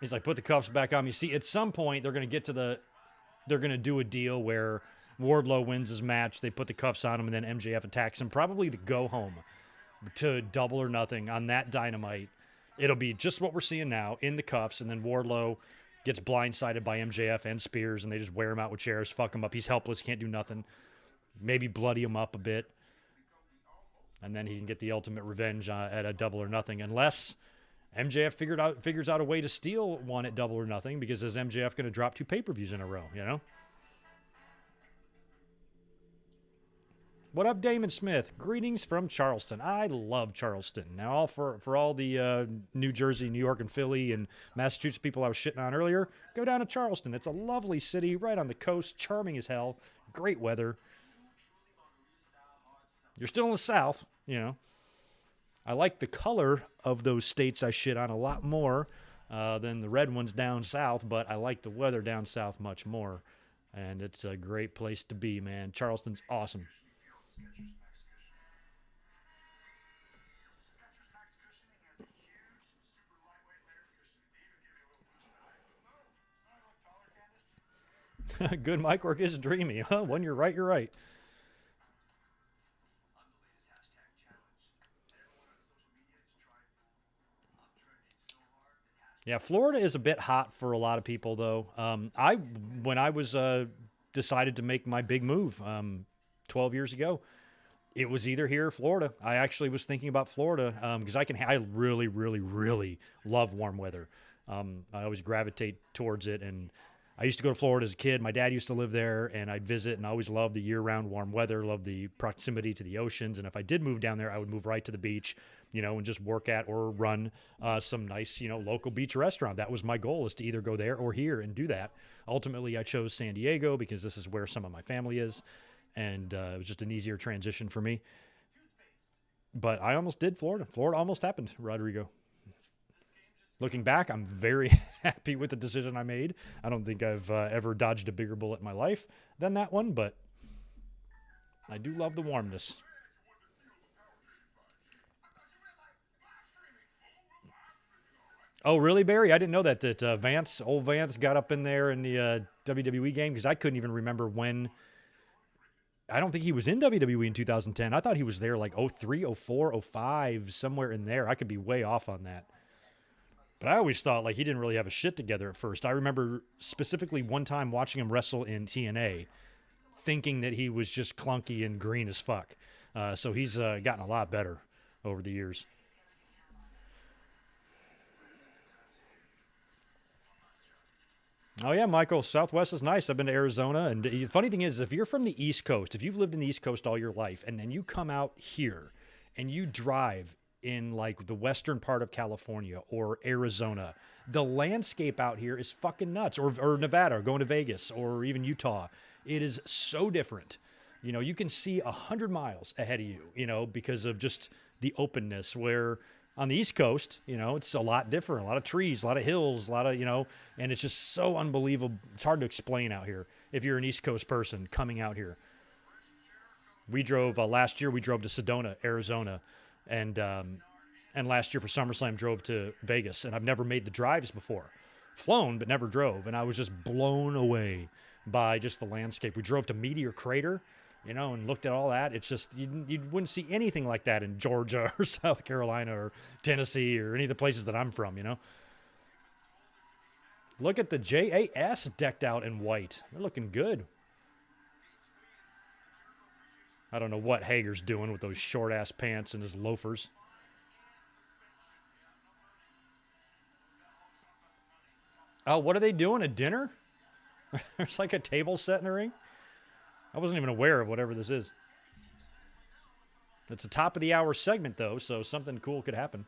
He's like, put the cuffs back on me. See, at some point, they're going to do a deal where Wardlow wins his match, they put the cuffs on him, and then MJF attacks him. Probably the go-home to Double or Nothing on that Dynamite. It'll be just what we're seeing now, in the cuffs, and then Wardlow gets blindsided by MJF and Spears, and they just wear him out with chairs, fuck him up. He's helpless, can't do nothing. Maybe bloody him up a bit. And then he can get the ultimate revenge at a Double or Nothing, unless MJF figures out a way to steal one at Double or Nothing, because is MJF going to drop 2 pay-per-views in a row, you know? What up, Damon Smith? Greetings from Charleston. I love Charleston. Now, for all the New Jersey, New York, and Philly, and Massachusetts people I was shitting on earlier, go down to Charleston. It's a lovely city right on the coast, charming as hell, great weather. You're still in the South, you know. I like the color of those states I shit on a lot more than the red ones down south, but I like the weather down south much more. And it's a great place to be, man. Charleston's awesome. Good mic work is dreamy, huh? When you're right, you're right. Yeah, Florida is a bit hot for a lot of people, though. When I was decided to make my big move 12 years ago, it was either here or Florida. I actually was thinking about Florida because I really, really, really love warm weather. I always gravitate towards it, and I used to go to Florida as a kid. My dad used to live there, and I'd visit, and I always loved the year-round warm weather, loved the proximity to the oceans, and if I did move down there, I would move right to the beach, you know, and just work at or run some nice, you know, local beach restaurant. That was my goal, is to either go there or here and do that. Ultimately, I chose San Diego because this is where some of my family is, and it was just an easier transition for me. But I almost did Florida. Florida almost happened, Rodrigo. Looking back, I'm very happy with the decision I made. I don't think I've ever dodged a bigger bullet in my life than that one, but I do love the warmness. Oh, really, Barry? I didn't know that old Vance got up in there in the WWE game, because I couldn't even remember when. I don't think he was in WWE in 2010. I thought he was there like 03, 04, 05, somewhere in there. I could be way off on that. But I always thought like he didn't really have a shit together at first. I remember specifically one time watching him wrestle in TNA, thinking that he was just clunky and green as fuck. So he's gotten a lot better over the years. Oh, yeah, Michael, Southwest is nice. I've been to Arizona. And the funny thing is, if you're from the East Coast, if you've lived in the East Coast all your life, and then you come out here and you drive in like the western part of California or Arizona, the landscape out here is fucking nuts. Or Nevada, or going to Vegas, or even Utah. It is so different. You know, you can see 100 miles ahead of you, you know, because of just the openness, where on the East Coast, you know, it's a lot different. A lot of trees, a lot of hills, a lot of, you know, and it's just so unbelievable. It's hard to explain out here if you're an East Coast person coming out here. We drove, last year we drove to Sedona, Arizona, and last year for SummerSlam drove to Vegas, and I've never made the drives before. Flown, but never drove, and I was just blown away by just the landscape. We drove to Meteor Crater, you know, and looked at all that. It's just, you wouldn't see anything like that in Georgia or South Carolina or Tennessee or any of the places that I'm from, you know. Look at the JAS decked out in white. They're looking good. I don't know what Hager's doing with those short-ass pants and his loafers. Oh, what are they doing? A dinner? There's like a table set in the ring? I wasn't even aware of whatever this is. It's a top of the hour segment, though, so something cool could happen.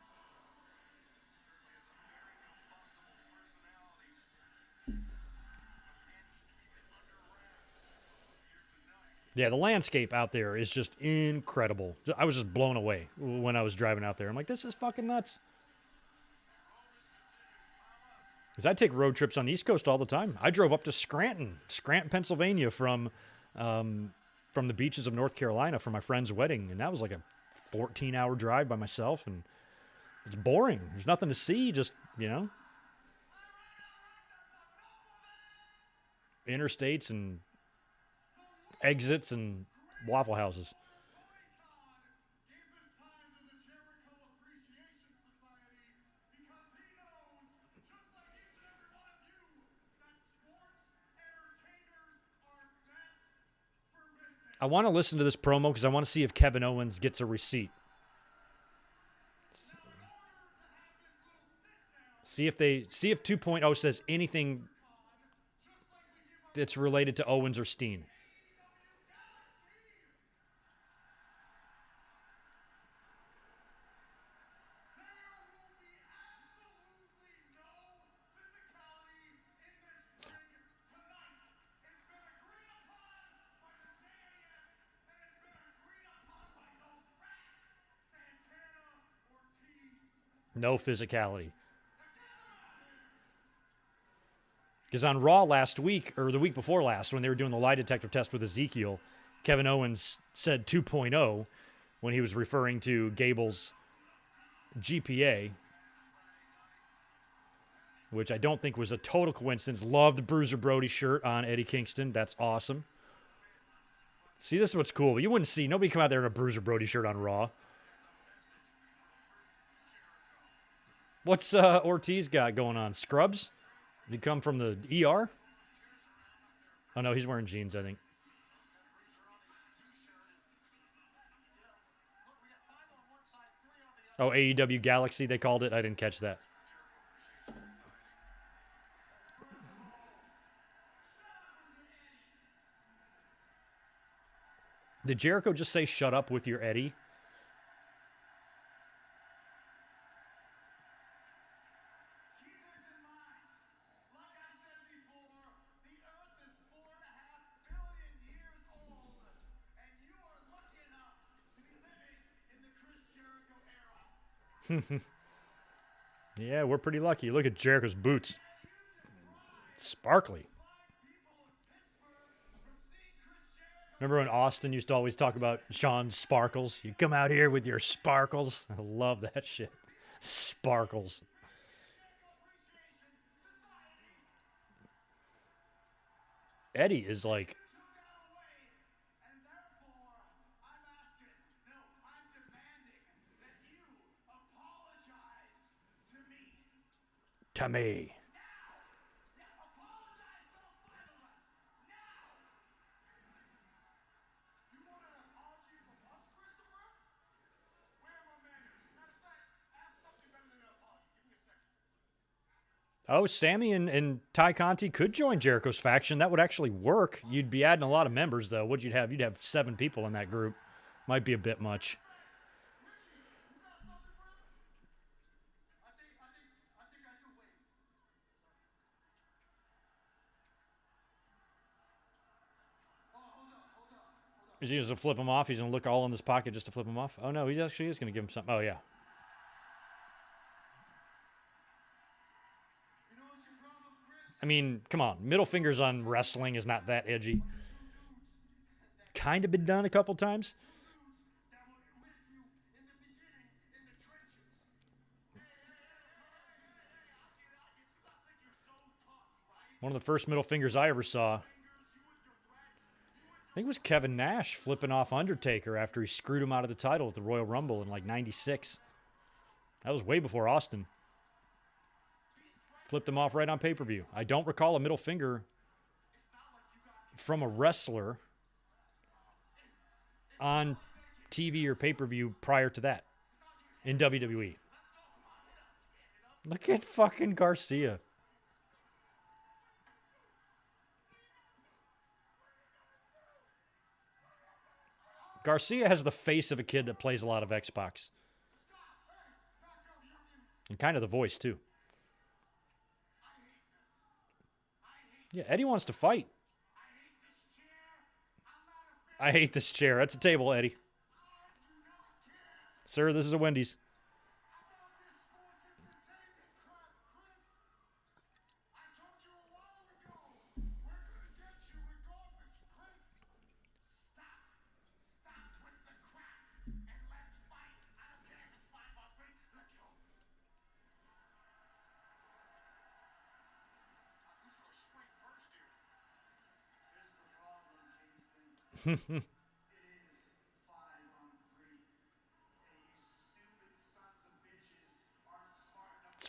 Yeah, the landscape out there is just incredible. I was just blown away when I was driving out there. I'm like, this is fucking nuts. Because I take road trips on the East Coast all the time. I drove up to Scranton, Pennsylvania from the beaches of North Carolina for my friend's wedding. And that was like a 14-hour drive by myself. And it's boring. There's nothing to see, just, interstates and exits and Waffle Houses. I want to listen to this promo because I want to see if Kevin Owens gets a receipt. See if 2.0 says anything that's related to Owens or Steen. No physicality. Because on Raw last week, or the week before last, when they were doing the lie detector test with Ezekiel, Kevin Owens said 2.0 when he was referring to Gable's GPA, which I don't think was a total coincidence. Love the Bruiser Brody shirt on Eddie Kingston. That's awesome. See, this is what's cool. You wouldn't see nobody come out there in a Bruiser Brody shirt on Raw. What's Ortiz got going on? Scrubs? Did he come from the ER? Oh, no, he's wearing jeans, I think. Oh, AEW Galaxy, they called it. I didn't catch that. Did Jericho just say, shut up with your Eddie? Yeah, we're pretty lucky. Look at Jericho's boots. Sparkly. Remember when Austin used to always talk about Shawn's sparkles? You come out here with your sparkles. I love that shit. Sparkles. Eddie is like... to me. Oh, Sammy and Ty Conti could join Jericho's faction. That would actually work. You'd be adding a lot of members, though. What'd you have? You'd have 7 people in that group. Might be a bit much. Is he going to flip him off? He's going to look all in his pocket just to flip him off? Oh, no, he actually is going to give him something. Oh, yeah. I mean, come on. Middle fingers on wrestling is not that edgy. Kind of been done a couple times. One of the first middle fingers I ever saw, I think it was Kevin Nash flipping off Undertaker after he screwed him out of the title at the Royal Rumble in like 96. That was way before Austin. Flipped him off right on pay-per-view. I don't recall a middle finger from a wrestler on TV or pay-per-view prior to that in WWE. Look at fucking Garcia. Garcia has the face of a kid that plays a lot of Xbox. And kind of the voice, too. Yeah, Eddie wants to fight. I hate this chair. That's a table, Eddie. Sir, this is a Wendy's. It's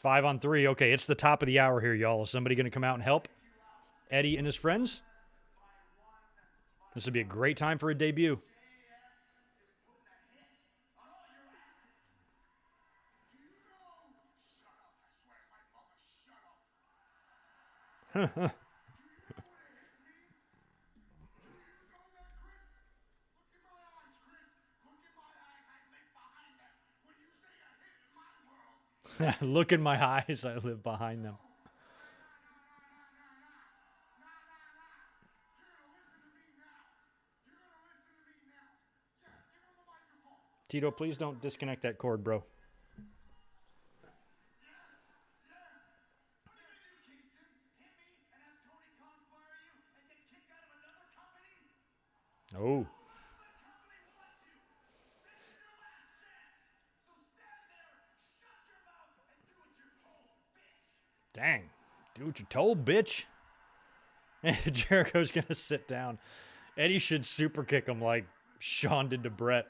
5-on-3. Okay, it's the top of the hour here, y'all. Is somebody going to come out and help Eddie and his friends? This would be a great time for a debut. Look in my eyes. I live behind them. Tito, please don't disconnect that cord, bro. Oh. Dang. Do what you're told, bitch. Jericho's going to sit down. Eddie should super kick him like Shawn did to Brett.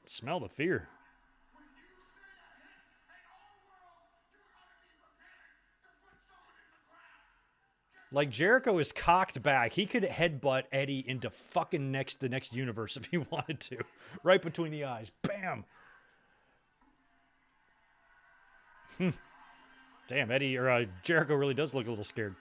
Smell the fear. Like, Jericho is cocked back. He could headbutt Eddie into fucking the next universe if he wanted to. Right between the eyes. Bam! Damn, Eddie, or Jericho really does look a little scared.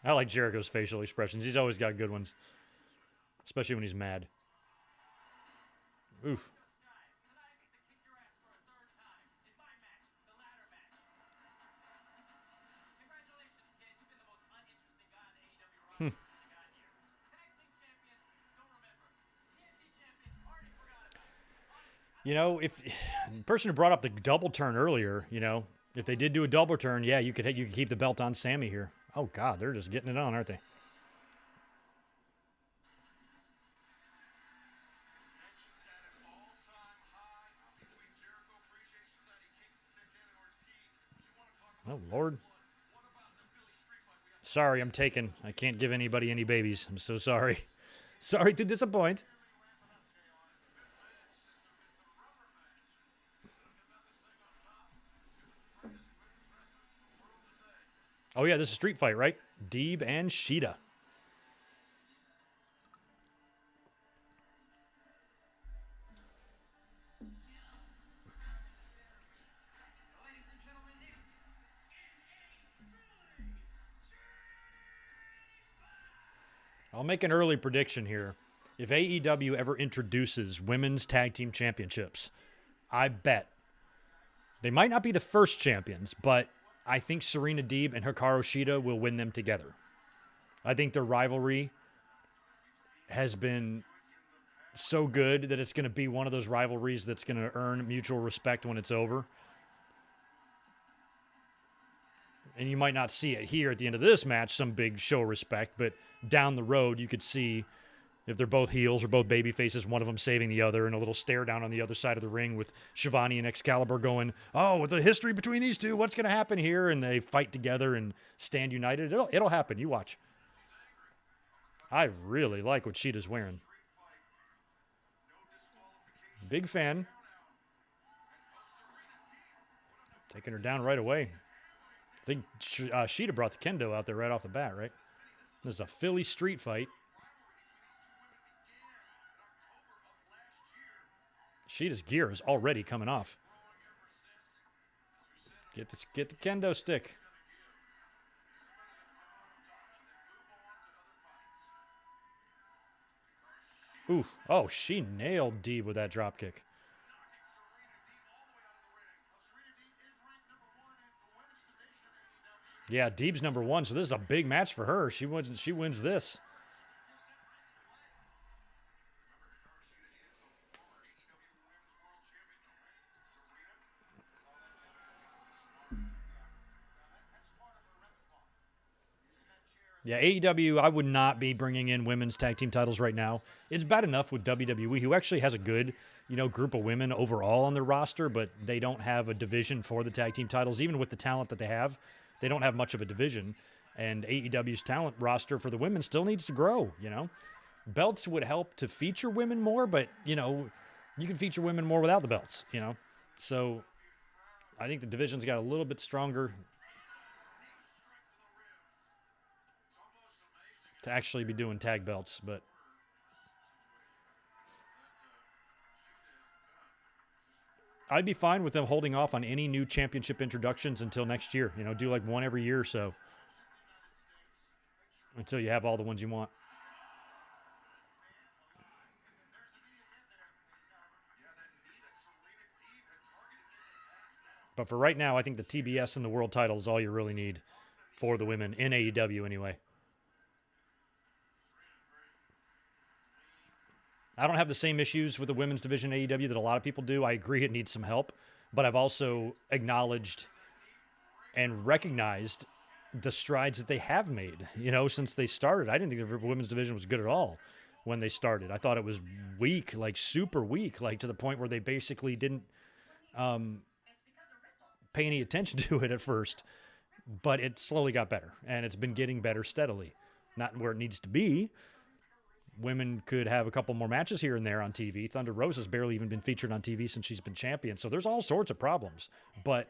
I like Jericho's facial expressions. He's always got good ones. Especially when he's mad. Oof. You know, if the person who brought up the double turn earlier, you know, if they did do a double turn, yeah, you could keep the belt on Sammy here. Oh God, they're just getting it on, aren't they? Oh Lord. Sorry, I'm taken. I can't give anybody any babies. I'm so sorry. Sorry to disappoint. Oh, yeah, this is a street fight, right? Deeb and Shida. I'll make an early prediction here. If AEW ever introduces women's tag team championships, I bet they might not be the first champions, but I think Serena Deeb and Hikaru Shida will win them together. I think their rivalry has been so good that it's going to be one of those rivalries that's going to earn mutual respect when it's over. And you might not see it here at the end of this match, some big show of respect, but down the road you could see if they're both heels or both baby faces, one of them saving the other, and a little stare down on the other side of the ring with Shivani and Excalibur going, oh, with the history between these two, what's going to happen here? And they fight together and stand united. It'll happen. You watch. I really like what Shida's wearing. Big fan. Taking her down right away. I think Shida brought the kendo out there right off the bat, right? This is a Philly street fight. Shida's gear is already coming off. Get the kendo stick. Ooh. Oh, she nailed Deeb with that drop kick. Yeah, Deeb's number 1, so this is a big match for her. She wins this. Yeah, AEW, I would not be bringing in women's tag team titles right now. It's bad enough with WWE, who actually has a good, group of women overall on their roster, but they don't have a division for the tag team titles. Even with the talent that they have, they don't have much of a division. And AEW's talent roster for the women still needs to grow, Belts would help to feature women more, but, you can feature women more without the belts, So I think the division's got a little bit stronger to actually be doing tag belts, but I'd be fine with them holding off on any new championship introductions until next year. Do like one every year or so until you have all the ones you want. But for right now, I think the TBS and the world title is all you really need for the women in AEW anyway. I don't have the same issues with the women's division in AEW that a lot of people do. I agree it needs some help, but I've also acknowledged and recognized the strides that they have made, since they started. I didn't think the women's division was good at all when they started. I thought it was weak, like super weak, like to the point where they basically didn't pay any attention to it at first, but it slowly got better, and it's been getting better steadily. Not where it needs to be. Women could have a couple more matches here and there on TV. Thunder Rosa's barely even been featured on TV since she's been champion. So there's all sorts of problems, but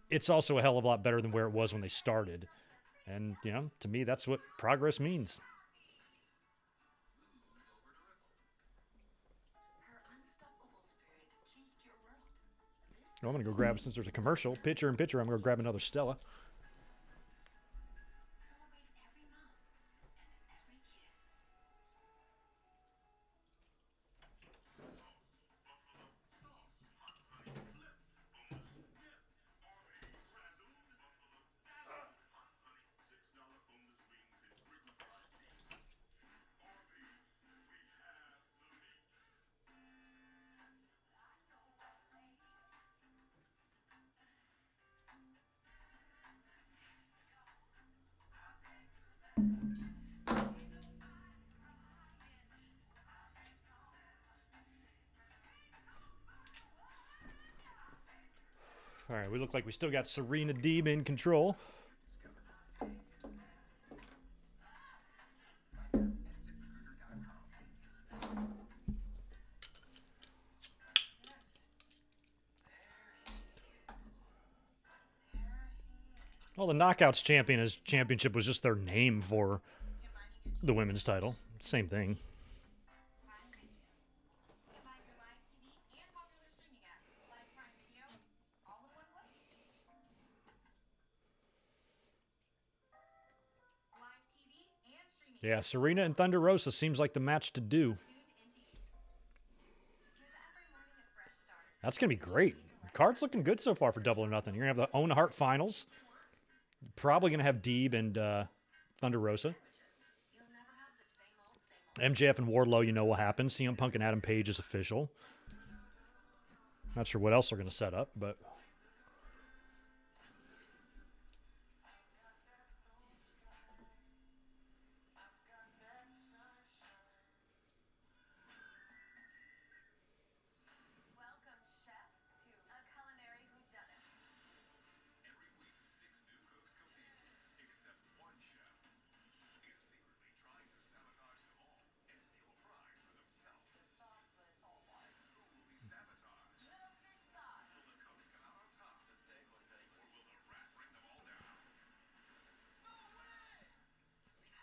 it's also a hell of a lot better than where it was when they started. And, to me, that's what progress means. Well, I'm going to go grab, since there's a commercial, picture in picture, I'm going to grab another Stella. All right, we look like we still got Serena Deeb in control. Well, the Knockouts championship was just their name for the women's title. Same thing. Yeah, Serena and Thunder Rosa seems like the match to do. That's going to be great. Card's looking good so far for Double or Nothing. You're going to have the Owen Hart finals. Probably going to have Deeb and Thunder Rosa. MJF and Wardlow, what happens. CM Punk and Adam Page is official. Not sure what else they're going to set up, but...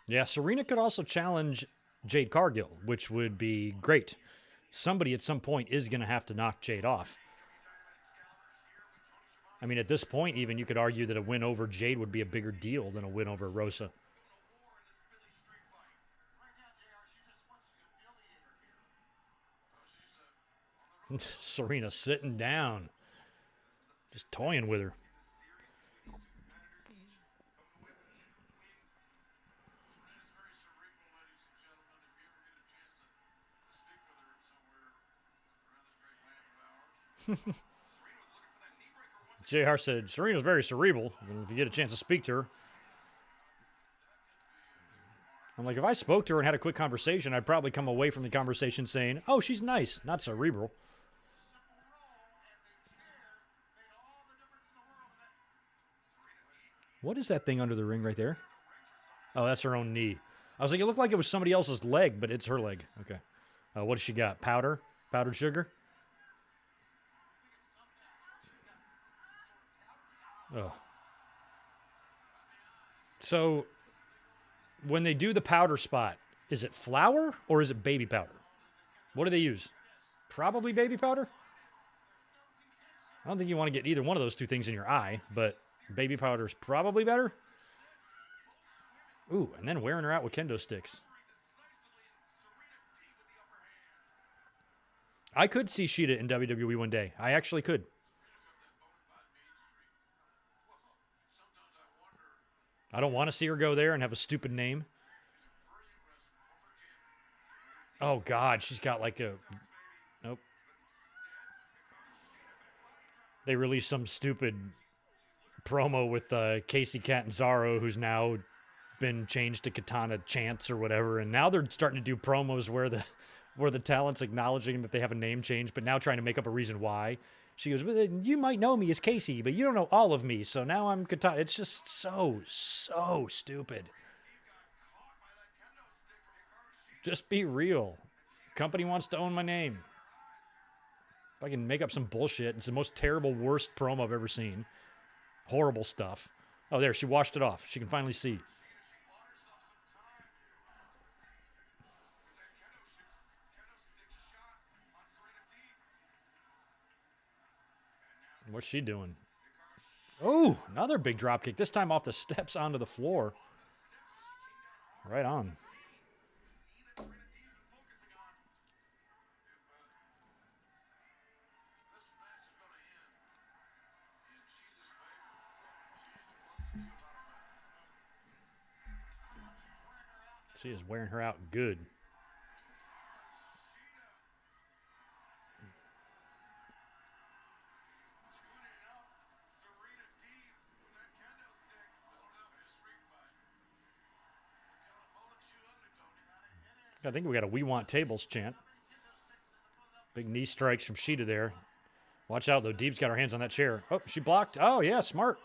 Yeah, Serena could also challenge Jade Cargill, which would be great. Somebody at some point is going to have to knock Jade off. I mean, at this point, even, you could argue that a win over Jade would be a bigger deal than a win over Rosa. Serena sitting down. Just toying with her. JR said, Serena's very cerebral. If you get a chance to speak to her. I'm like, if I spoke to her and had a quick conversation, I'd probably come away from the conversation saying, oh, she's nice, not cerebral. What is that thing under the ring right there? Oh, that's her own knee. I was like, it looked like it was somebody else's leg, but it's her leg. Okay. What does she got? Powder? Powdered sugar? Oh. So, when they do the powder spot, is it flour or is it baby powder? What do they use? Probably baby powder? I don't think you want to get either one of those two things in your eye, but baby powder is probably better. Ooh, and then wearing her out with kendo sticks. I could see Shida in WWE one day. I actually could. I don't want to see her go there and have a stupid name. Oh, God, she's got like a... Nope. They released some stupid promo with Casey Catanzaro, who's now been changed to Katana Chance or whatever, and now they're starting to do promos where the talent's acknowledging that they have a name change, but now trying to make up a reason why. She goes, well, you might know me as Casey, but you don't know all of me, so now I'm Katana. It's just so stupid. Just be real. Company wants to own my name. If I can make up some bullshit, it's the most terrible, worst promo I've ever seen. Horrible stuff. Oh, there, she washed it off. She can finally see. What's she doing? Oh, another big drop kick. This time off the steps onto the floor. Right on. She is wearing her out good. I think we got a "We Want Tables" chant. Big knee strikes from Shida there. Watch out, though. Deeb's got her hands on that chair. Oh, she blocked. Oh, yeah, smart.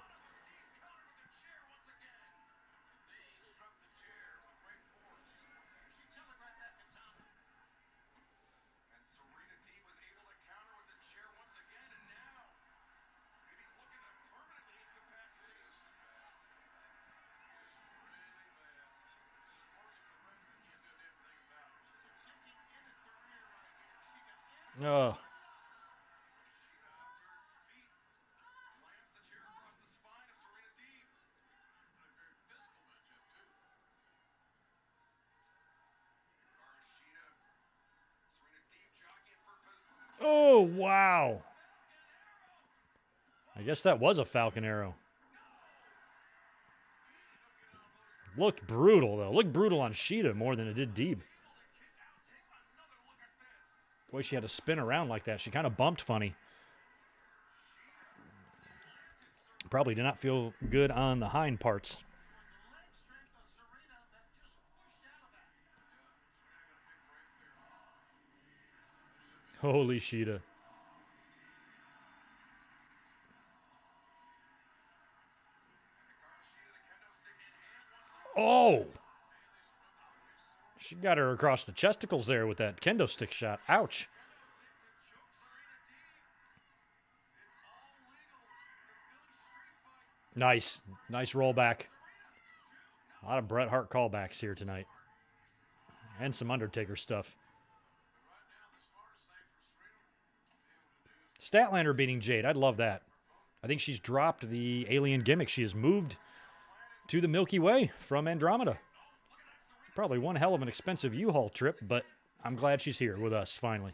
Oh. Oh, wow. I guess that was a Falcon Arrow. Looked brutal, though. Looked brutal on Shida more than it did Deeb. The way she had to spin around like that, she kind of bumped funny. Probably did not feel good on the hind parts. Holy Shida. Oh! She got her across the chesticles there with that kendo stick shot. Ouch. Nice. Nice rollback. A lot of Bret Hart callbacks here tonight. And some Undertaker stuff. Statlander beating Jade. I'd love that. I think she's dropped the alien gimmick. She has moved to the Milky Way from Andromeda. Probably one hell of an expensive U-Haul trip, but I'm glad she's here with us finally.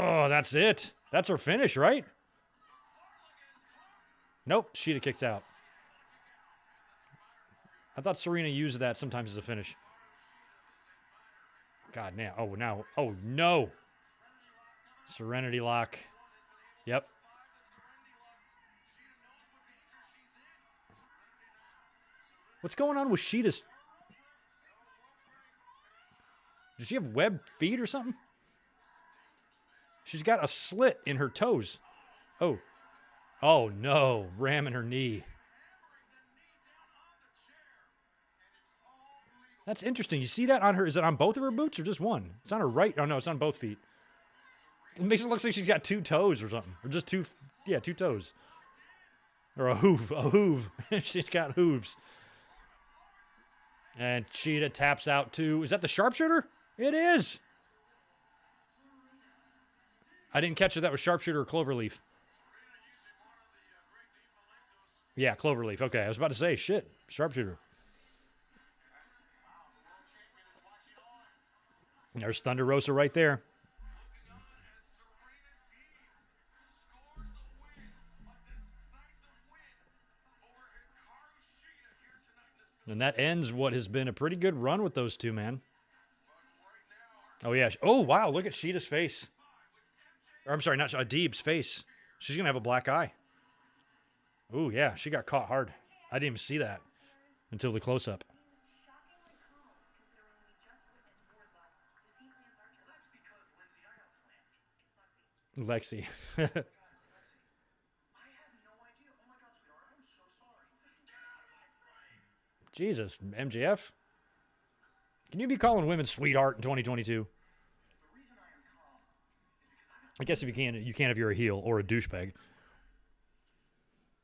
Oh, that's it. That's her finish, right? Nope, Shida kicks out. I thought Serena used that sometimes as a finish. God, now. Oh, now. Oh, no. Serenity lock. Yep. What's going on with Shida's? Does she have webbed feet or something? She's got a slit in her toes. Oh. Oh, no. Ramming her knee. That's interesting. You see that on her? Is it on both of her boots or just one? It's on her right. Oh, no, it's on both feet. It makes it look like she's got two toes or something. Or just two toes. Or a hoof. A hoof. She's got hooves. And Shida taps out too. Is that the sharpshooter? It is. I didn't catch if that was sharpshooter or cloverleaf. Yeah, cloverleaf. Okay, I was about to say, shit, sharpshooter. There's Thunder Rosa right there. And that ends what has been a pretty good run with those two, man. Oh, yeah. Oh, wow. Look at Shida's face. Or, I'm sorry, not Deeb's face. She's going to have a black eye. Oh, yeah. She got caught hard. I didn't even see that until the close-up. Lexi. Jesus, MJF. Can you be calling women sweetheart in 2022? I guess if you can if you're a heel or a douchebag.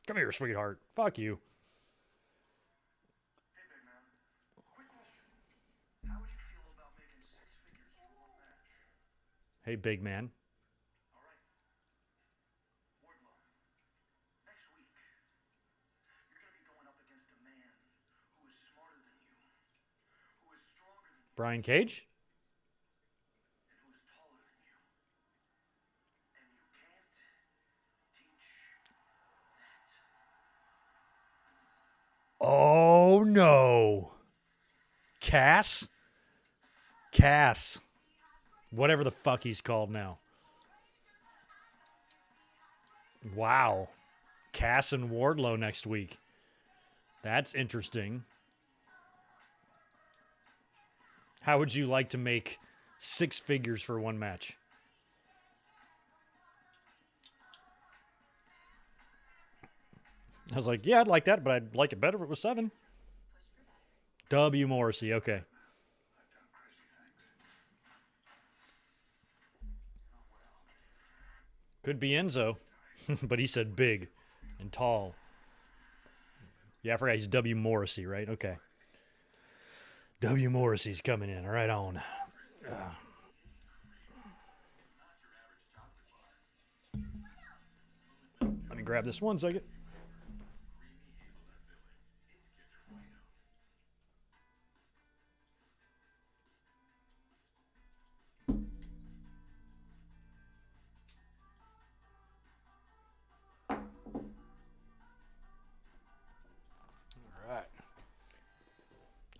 Come here, sweetheart. Fuck you. Hey, big man. Quick question. How would you feel about making 6 figures for one match? Hey, big man. All right. Wardlow. Next week, you're going to be going up against a man who is smarter than you, who is stronger than you, Brian Cage? and who is taller than you. And you can't teach that. Oh, no. Cass? Whatever the fuck he's called now. Wow. Cass and Wardlow next week. That's interesting. How would you like to make 6 figures for one match? I was like, yeah, I'd like that, but I'd like it better if it was 7. W. Morrissey, okay. Could be Enzo, but he said big and tall. Yeah, I forgot he's W. Morrissey, right? Okay. W. Morrissey's coming in. Right on. Let me grab this 1 second.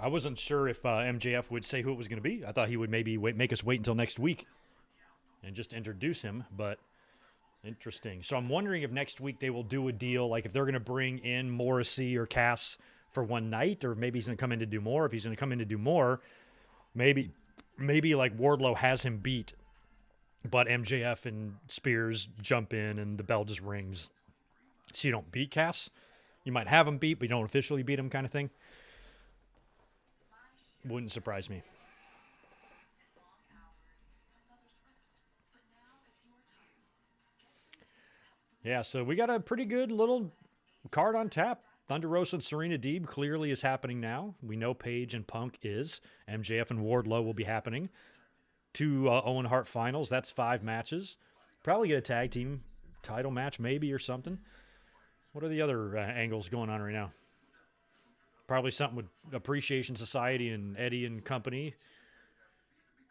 I wasn't sure if MJF would say who it was going to be. I thought he would maybe make us wait until next week and just introduce him, but interesting. So I'm wondering if next week they will do a deal, like if they're going to bring in Morrissey or Cass for one night, or maybe he's going to come in to do more. If he's going to come in to do more, maybe like Wardlow has him beat, but MJF and Spears jump in and the bell just rings. So you don't beat Cass. You might have him beat, but you don't officially beat him kind of thing. Wouldn't surprise me. Yeah, so we got a pretty good little card on tap. Thunder Rosa and Serena Deeb clearly is happening now. We know Paige and Punk is. MJF and Wardlow will be happening. 2 Owen Hart finals. That's 5 matches. Probably get a tag team title match maybe or something. What are the other angles going on right now? Probably something with Appreciation Society and Eddie and company.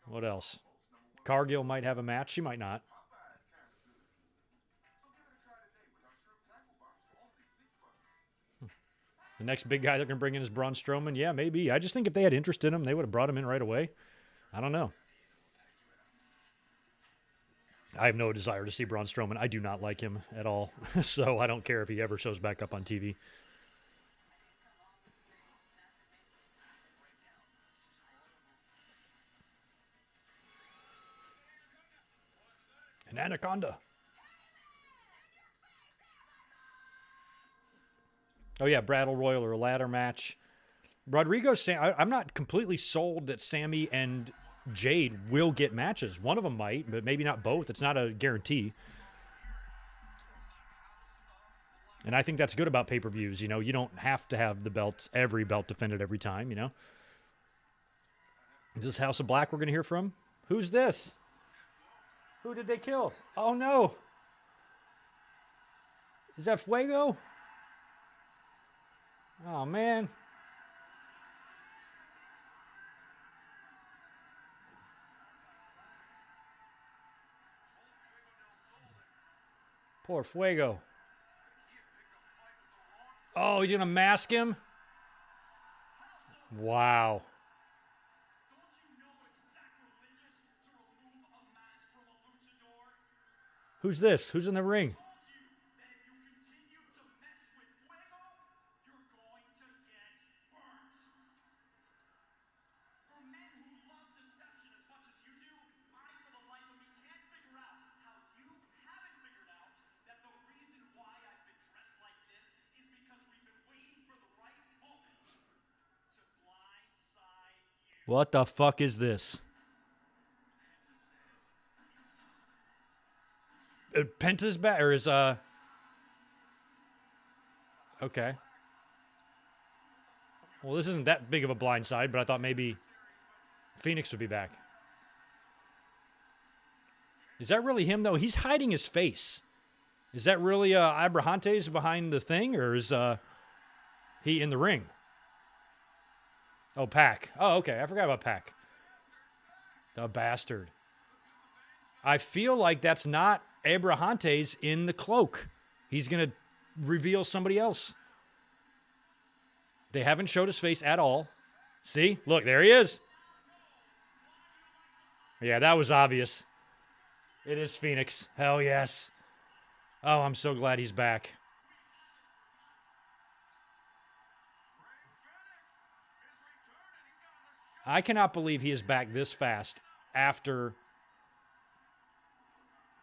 What else? Cargill might have a match. She might not. The next big guy they're going to bring in is Braun Strowman. Yeah, maybe. I just think if they had interest in him, they would have brought him in right away. I don't know. I have no desire to see Braun Strowman. I do not like him at all. So I don't care if he ever shows back up on TV. An anaconda. Oh, yeah, Battle Royal or a ladder match. I'm not completely sold that Sammy and Jade will get matches. One of them might, but maybe not both. It's not a guarantee. And I think that's good about pay-per-views. You know, you don't have to have the belts, every belt defended every time, you know. Is this House of Black we're going to hear from? Who's this? Who did they kill? Oh, no. Is that Fuego? Oh, man. Poor Fuego. Oh, he's going to mask him? Wow. Who's this? Who's in the ring? What the fuck is this? Penta's back, or is, okay. Well, this isn't that big of a blindside, but I thought maybe Phoenix would be back. Is that really him, though? He's hiding his face. Is that really Abrahantes behind the thing, or is he in the ring? Oh, Pac. Oh, okay. I forgot about Pac. The bastard. I feel like that's not Abrahantes in the cloak. He's going to reveal somebody else. They haven't showed his face at all. See? Look, there he is. Yeah, that was obvious. It is Phoenix. Hell yes. Oh, I'm so glad he's back. I cannot believe he is back this fast after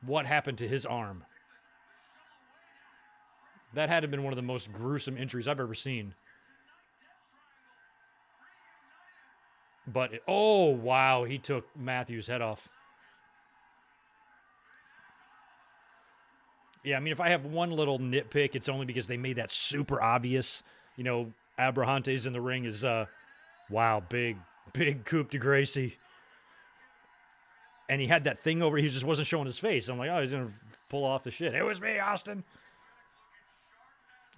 what happened to his arm. That had to have been one of the most gruesome injuries I've ever seen. But, oh, wow, he took Matthews' head off. Yeah, I mean, if I have one little nitpick, it's only because they made that super obvious. You know, Abrahantes in the ring is, wow, big coup de Gracie. And he had that thing over, he just wasn't showing his face. I'm like, oh, he's going to pull off the shit. It was me, Austin.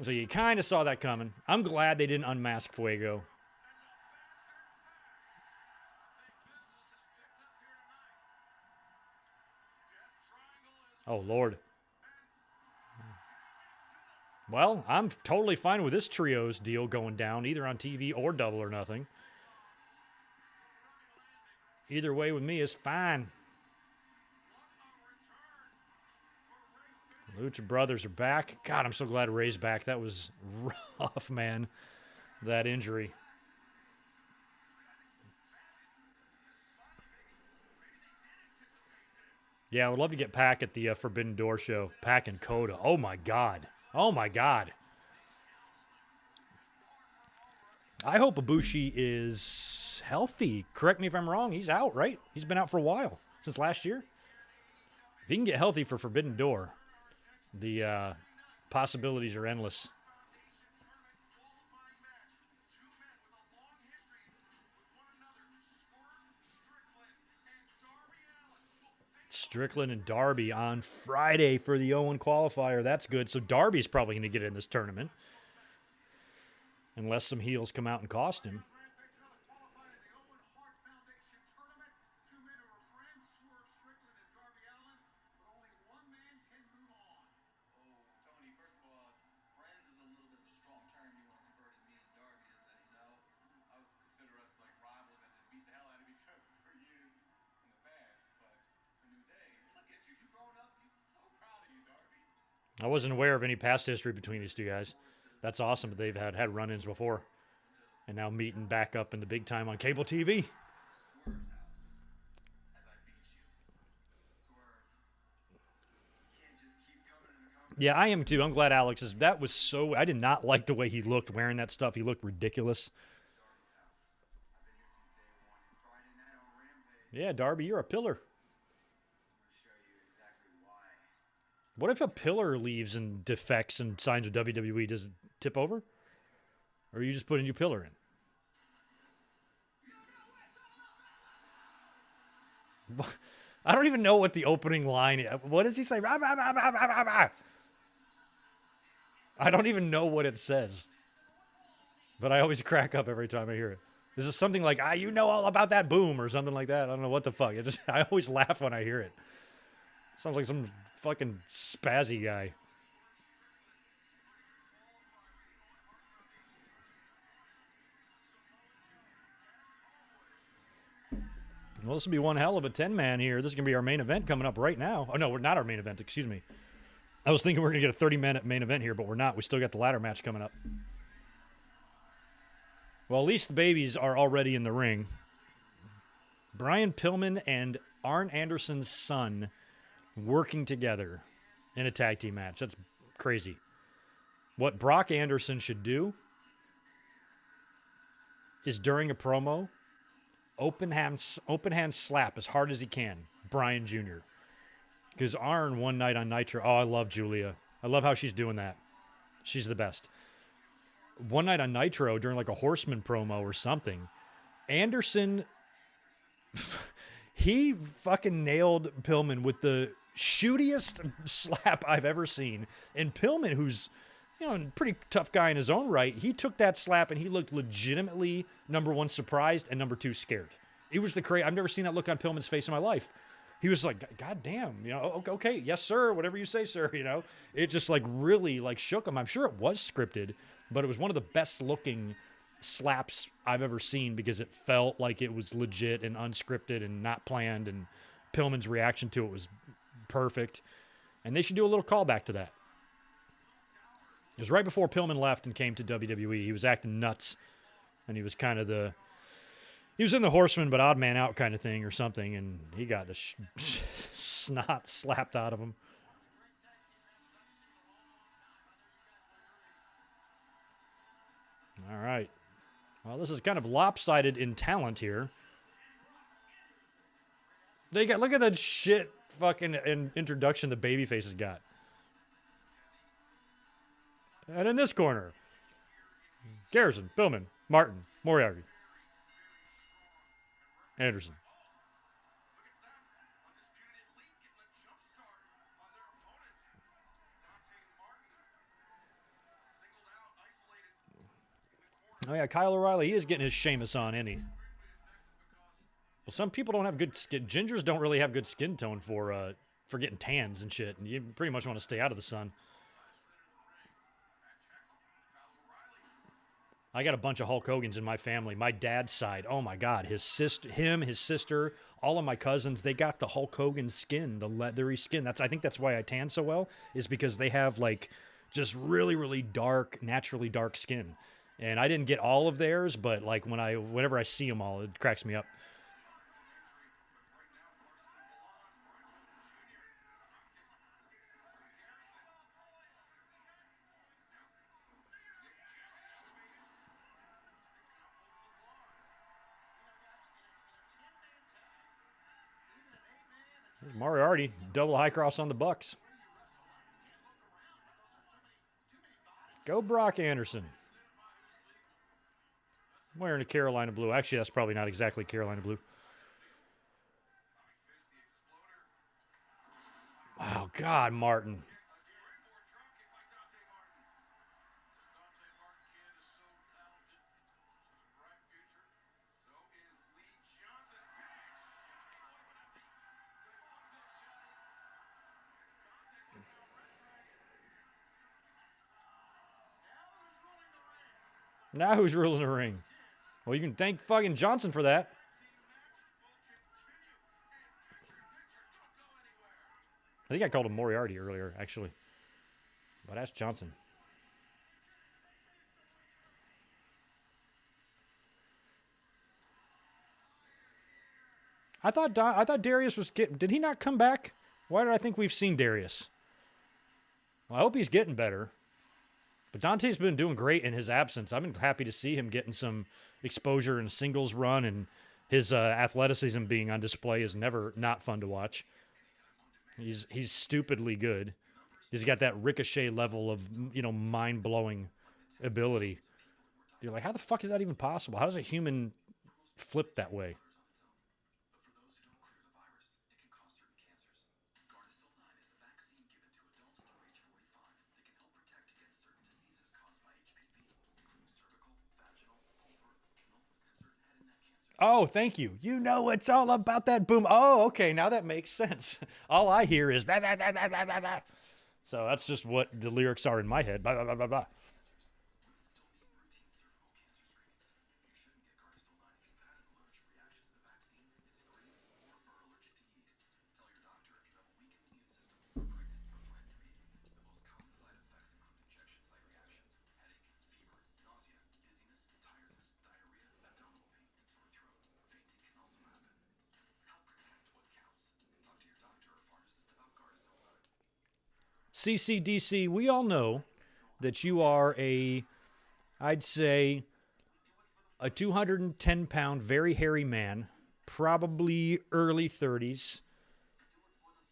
So you kind of saw that coming. I'm glad they didn't unmask Fuego. Oh, Lord. Well, I'm totally fine with this trios deal going down, either on TV or Double or Nothing. Either way with me is fine. Lucha Brothers are back. God, I'm so glad Ray's back. That was rough, man, that injury. Yeah, I would love to get Pac at the Forbidden Door show. Pac and Coda. Oh, my God. Oh, my God. I hope Ibushi is healthy. Correct me if I'm wrong. He's out, right? He's been out for a while, since last year. If he can get healthy for Forbidden Door, the possibilities are endless. Strickland and Darby on Friday for the Owen qualifier. That's good. So Darby's probably going to get in this tournament. Unless some heels come out and cost him. I wasn't aware of any past history between these two guys. That's awesome that they've had run-ins before. And now meeting back up in the big time on cable TV. Yeah, I am too. I'm glad Alex is. That was so. I did not like the way he looked wearing that stuff. He looked ridiculous. Yeah, Darby, you're a pillar. What if a pillar leaves and defects and signs with WWE? Does it tip over? Or are you just putting your pillar in? I don't even know what the opening line is. What does he say? I don't even know what it says. But I always crack up every time I hear it. This is something like, you know all about that boom or something like that. I don't know what the fuck. I always laugh when I hear it. Sounds like some fucking spazzy guy. Well, this will be one hell of a 10-man here. This is going to be our main event coming up right now. Oh, no, we're not our main event. Excuse me. I was thinking we are going to get a 30-minute main event here, but we're not. We still got the ladder match coming up. Well, at least the babies are already in the ring. Brian Pillman and Arn Anderson's son working together in a tag team match. That's crazy. What Brock Anderson should do is during a promo, open hand slap as hard as he can Brian Jr. Because Arn one night on Nitro, I love Julia. I love how she's doing that. She's the best. One night on Nitro during like a Horseman promo or something, Anderson, he fucking nailed Pillman with the shootiest slap I've ever seen. And Pillman, who's, a pretty tough guy in his own right, he took that slap and he looked legitimately, number one, surprised, and number two, scared. It was the crazy. I've never seen that look on Pillman's face in my life. He was like, God damn, okay, yes, sir, whatever you say, sir, It just like really like shook him. I'm sure it was scripted, but it was one of the best looking slaps I've ever seen because it felt like it was legit and unscripted and not planned, and Pillman's reaction to it was perfect. And they should do a little callback to that. It was right before Pillman left and came to WWE. He was acting nuts, and he was kind of he was in the Horseman but odd man out kind of thing or something, and he got the snot slapped out of him. All right. Well, this is kind of lopsided in talent here. Look at that shit fucking introduction the babyface has got. And in this corner, Garrison, Pillman, Martin, Moriarty, Anderson. Oh, yeah, Kyle O'Reilly, he is getting his Sheamus on, isn't he? Well, some people don't have good skin. Gingers don't really have good skin tone for getting tans and shit. And you pretty much want to stay out of the sun. I got a bunch of Hulk Hogan's in my family. My dad's side, oh my God, his sister, all of my cousins, they got the Hulk Hogan skin, the leathery skin. I think that's why I tan so well, is because they have like just really, really dark, naturally dark skin. And I didn't get all of theirs, but like whenever I see them all, it cracks me up. There's Moriarty, double high cross on the Bucks. Go Brock Anderson. I'm wearing a Carolina blue. Actually, that's probably not exactly Carolina blue. Oh, God, Martin. Now who's ruling the ring? Well, you can thank fucking Johnson for that. I think I called him Moriarty earlier, actually. But ask Johnson. I thought Darius was did he not come back? Why did I think we've seen Darius? Well, I hope he's getting better. But Dante's been doing great in his absence. I've been happy to see him getting some exposure in a singles run, and his athleticism being on display is never not fun to watch. He's stupidly good. He's got that Ricochet level of, mind-blowing ability. You're like, how the fuck is that even possible? How does a human flip that way? Oh, thank you. You know it's all about that boom. Oh, okay. Now that makes sense. All I hear is blah, blah, blah, blah, blah, blah, blah. So that's just what the lyrics are in my head. Blah, blah, blah, blah, blah. CCDC, we all know that you are I'd say, a 210-pound, very hairy man, probably early 30s,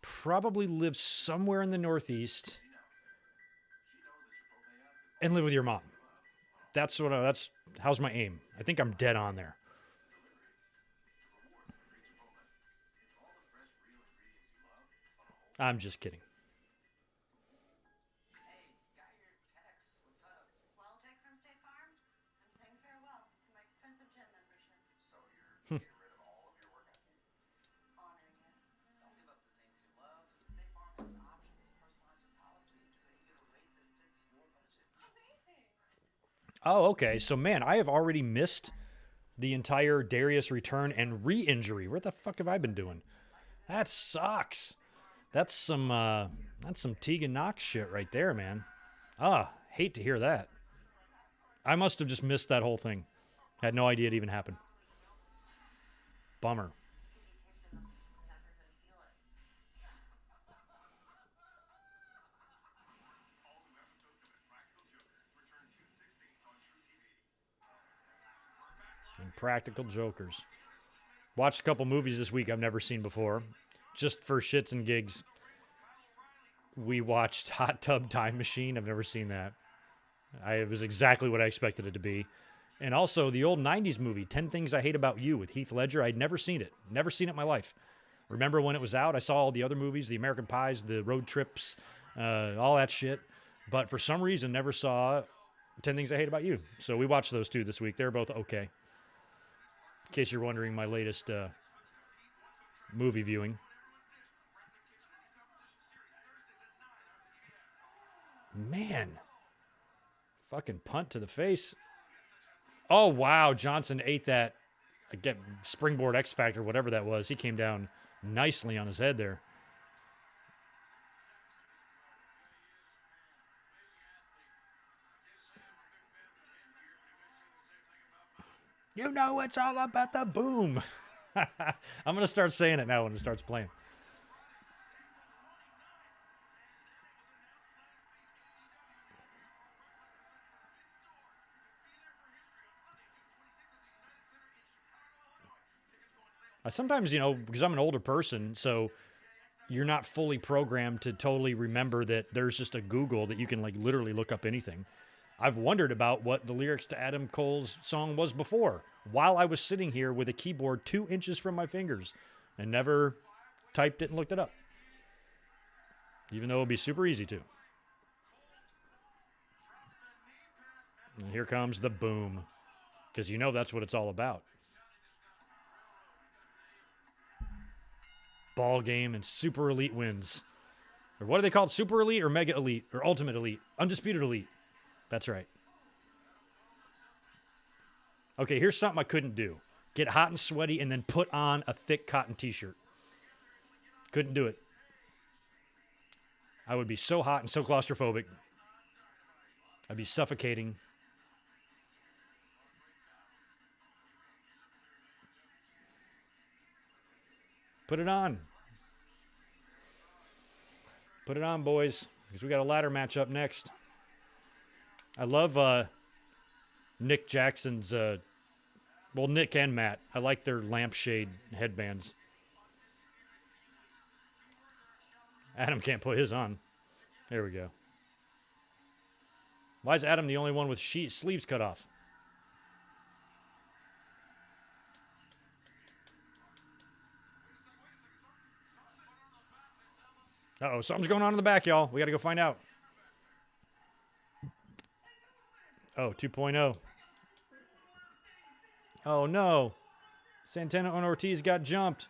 probably lives somewhere in the Northeast, and live with your mom. That's how's my aim. I think I'm dead on there. I'm just kidding. Oh, okay. So, man, I have already missed the entire Darius return and re-injury. What the fuck have I been doing? That sucks. That's some Tegan Knox shit right there, man. Hate to hear that. I must have just missed that whole thing. Had no idea it even happened. Bummer. Practical Jokers. Watched a couple movies this week I've never seen before. Just for shits and gigs. We watched Hot Tub Time Machine. I've never seen that. It was exactly what I expected it to be. And also the old 90s movie, 10 Things I Hate About You with Heath Ledger. I'd never seen it. Never seen it in my life. Remember when it was out? I saw all the other movies, the American Pies, the road trips, all that shit. But for some reason, never saw 10 Things I Hate About You. So we watched those two this week. They're both okay. In case you're wondering, my latest movie viewing. Man. Fucking punt to the face. Oh, wow. Johnson ate that springboard X Factor, whatever that was. He came down nicely on his head there. You know it's all about the boom. I'm going to start saying it now when it starts playing. Sometimes, because I'm an older person, so you're not fully programmed to totally remember that there's just a Google that you can literally look up anything. I've wondered about what the lyrics to Adam Cole's song was before, while I was sitting here with a keyboard 2 inches from my fingers and never typed it and looked it up. Even though it would be super easy to. And here comes the boom. Because that's what it's all about. Ball game and Super Elite wins. Or what are they called? Super Elite or Mega Elite or Ultimate Elite? Undisputed Elite. That's right. Okay, here's something I couldn't do. Get hot and sweaty and then put on a thick cotton t-shirt. Couldn't do it. I would be so hot and so claustrophobic. I'd be suffocating. Put it on. Put it on, boys, because we got a ladder match up next. I love Nick Jackson's, well, Nick and Matt. I like their lampshade headbands. Adam can't put his on. There we go. Why is Adam the only one with sleeves cut off? Uh-oh, something's going on in the back, y'all. We got to go find out. Oh, 2.0. Oh, no. Santana and Ortiz got jumped.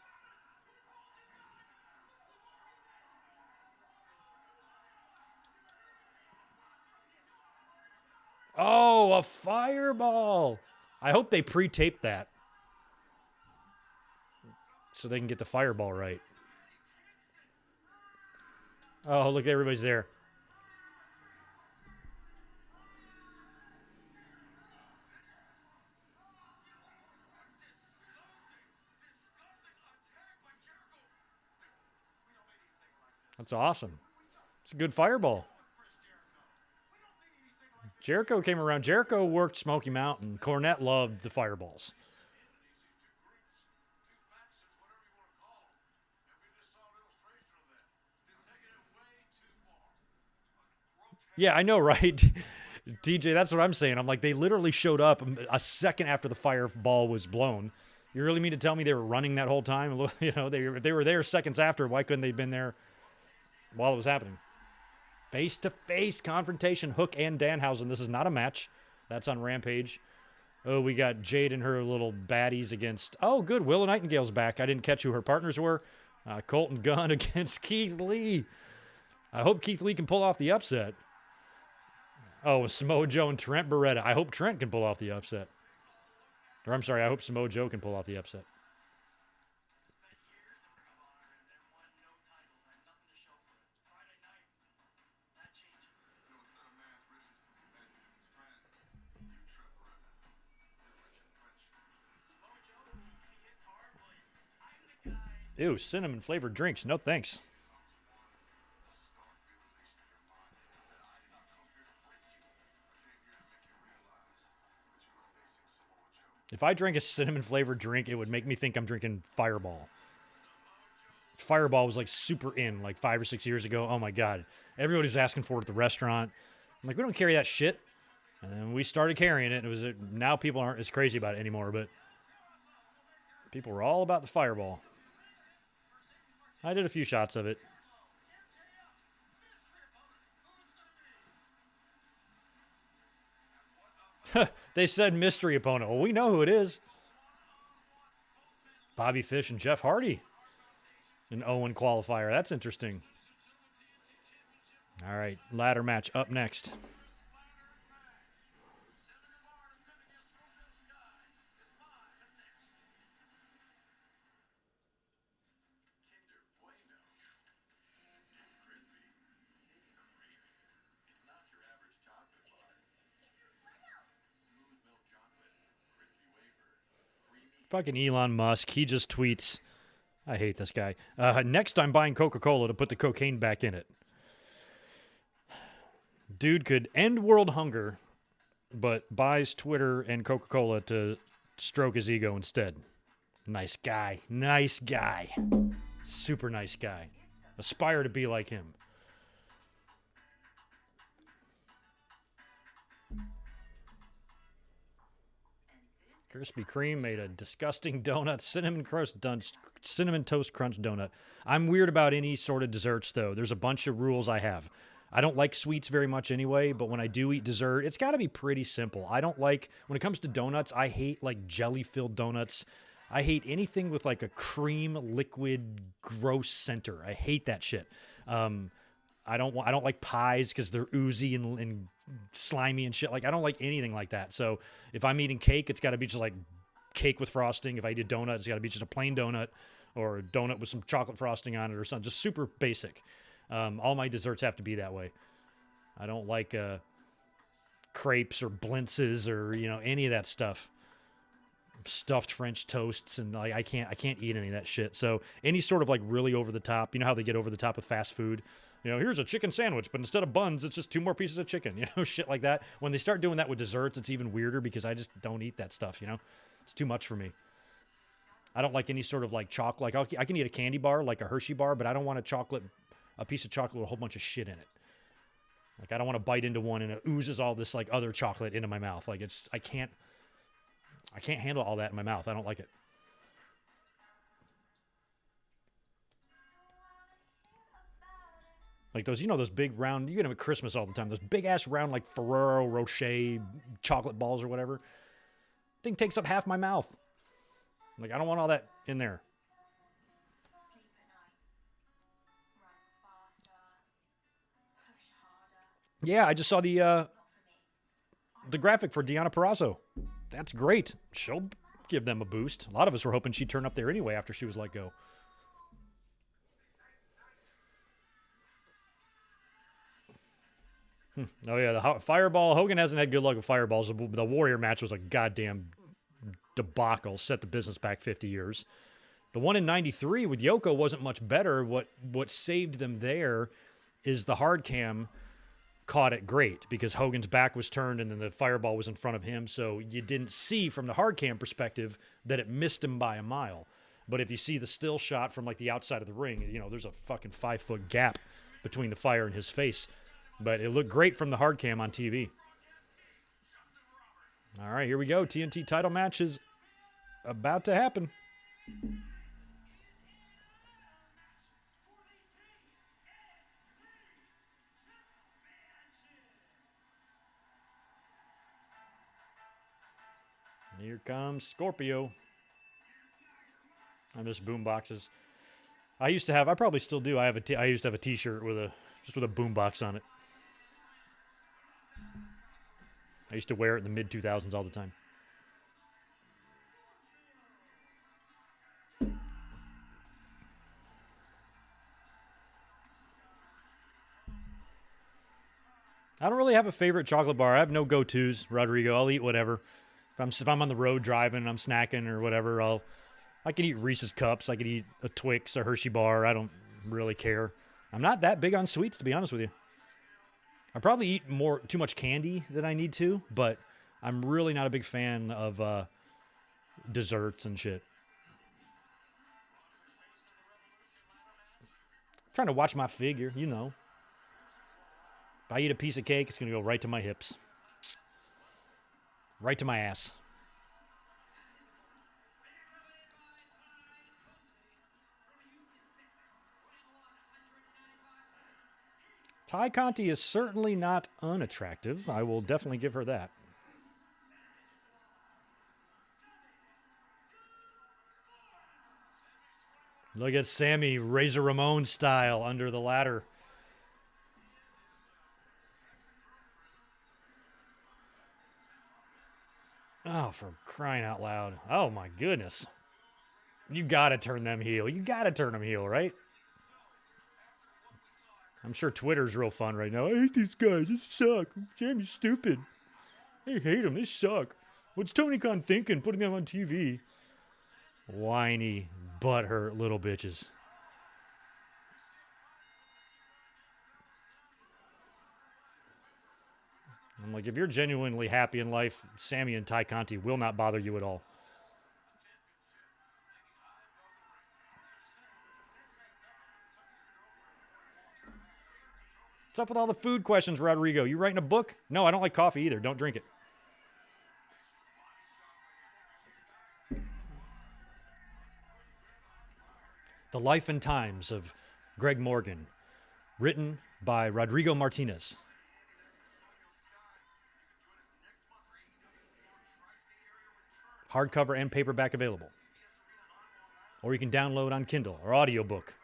Oh, a fireball. I hope they pre-taped that so they can get the fireball right. Oh, look, everybody's there. That's awesome. It's a good fireball. Jericho came around. Jericho worked Smoky Mountain. Cornette loved the fireballs. Yeah, I know, right? DJ, that's what I'm saying. I'm like, they literally showed up a second after the fireball was blown. You really mean to tell me they were running that whole time? You know, they were there seconds after. Why couldn't they have been there while it was happening? Face-to-face confrontation, Hook and Danhausen. This is not a match. That's on Rampage. Oh, we got Jade and her little baddies against... Oh, good. Willow Nightingale's back. I didn't catch who her partners were. Colton Gunn against Keith Lee. I hope Keith Lee can pull off the upset. Oh, Samoa Joe and Trent Beretta. I hope Trent can pull off the upset. Or I'm sorry, I hope Samoa Joe can pull off the upset. Ew, cinnamon flavored drinks. No thanks. If I drank a cinnamon flavored drink, it would make me think I'm drinking Fireball. Fireball was like super in like 5 or 6 years ago. Oh my God. Everybody was asking for it at the restaurant. I'm like, we don't carry that shit. And then we started carrying it. It was now people aren't as crazy about it anymore, but people were all about the Fireball. I did a few shots of it. They said mystery opponent. Well, we know who it is. Bobby Fish and Jeff Hardy. An Owen qualifier. That's interesting. All right, ladder match up next. Fucking Elon Musk. He just tweets. I hate this guy. Next, I'm buying Coca-Cola to put the cocaine back in it. Dude could end world hunger, but buys Twitter and Coca-Cola to stroke his ego instead. Nice guy. Nice guy. Super nice guy. Aspire to be like him. Krispy Kreme made a disgusting donut, cinnamon toast crunch donut. I'm weird about any sort of desserts, though. There's a bunch of rules I have. I don't like sweets very much anyway, but when I do eat dessert, it's got to be pretty simple. I don't like, when it comes to donuts, I hate like jelly-filled donuts. I hate anything with like a cream, liquid, gross center. I hate that shit. I don't like pies because they're oozy and slimy and shit. Like, I don't like anything like that. So if I'm eating cake, it's got to be just like cake with frosting. If I eat a donut, it's got to be just a plain donut or a donut with some chocolate frosting on it or something. Just super basic. All my desserts have to be that way. I don't like crepes or blintzes or, any of that stuff. Stuffed French toasts, and like I can't eat any of that shit. So any sort of like really over the top, how they get over the top with fast food. Here's a chicken sandwich, but instead of buns, it's just 2 more pieces of chicken. Shit like that. When they start doing that with desserts, it's even weirder because I just don't eat that stuff. It's too much for me. I don't like any sort of like chocolate. Like I can eat a candy bar, like a Hershey bar, but I don't want a piece of chocolate with a whole bunch of shit in it. Like I don't want to bite into one and it oozes all this like other chocolate into my mouth. Like I can't handle all that in my mouth. I don't like it. Like those, those big round, you get them at Christmas all the time. Those big ass round like Ferrero Rocher chocolate balls or whatever. Thing takes up half my mouth. Like I don't want all that in there. Yeah, I just saw the graphic for Deonna Purrazzo. That's great. She'll give them a boost. A lot of us were hoping she'd turn up there anyway after she was let go. Oh, yeah, the Fireball. Hogan hasn't had good luck with Fireballs. The Warrior match was a goddamn debacle. Set the business back 50 years. The one in 93 with Yoko wasn't much better. What saved them there is the hard cam caught it great because Hogan's back was turned and then the Fireball was in front of him. So you didn't see from the hard cam perspective that it missed him by a mile. But if you see the still shot from like the outside of the ring, there's a fucking 5-foot gap between the Fire and his face. But it looked great from the hard cam on TV. All right, here we go. TNT title match is about to happen. Here comes Scorpio. I miss boomboxes. I probably still do. I used to have a T-shirt with a boombox on it. I used to wear it in the mid-2000s all the time. I don't really have a favorite chocolate bar. I have no go-tos, Rodrigo. I'll eat whatever. If I'm on the road driving and I'm snacking or whatever, I can eat Reese's Cups. I could eat a Twix, a Hershey bar. I don't really care. I'm not that big on sweets, to be honest with you. I probably eat too much candy than I need to, but I'm really not a big fan of desserts and shit. I'm trying to watch my figure, If I eat a piece of cake, it's going to go right to my hips. Right to my ass. Ty Conti is certainly not unattractive. I will definitely give her that. Look at Sammy, Razor Ramon style, under the ladder. Oh, for crying out loud. Oh, my goodness. You got to turn them heel. You got to turn them heel, right? I'm sure Twitter's real fun right now. I hate these guys. They suck. Sammy's stupid. I hate them. They suck. What's Tony Khan thinking, putting them on TV? Whiny, butthurt little bitches. I'm like, if you're genuinely happy in life, Sammy and Ty Conti will not bother you at all. What's up with all the food questions, Rodrigo? You writing a book? No, I don't like coffee either. Don't drink it. The Life and Times of Greg Morgan, written by Rodrigo Martinez. Hardcover and paperback available. Or you can download on Kindle or audiobook.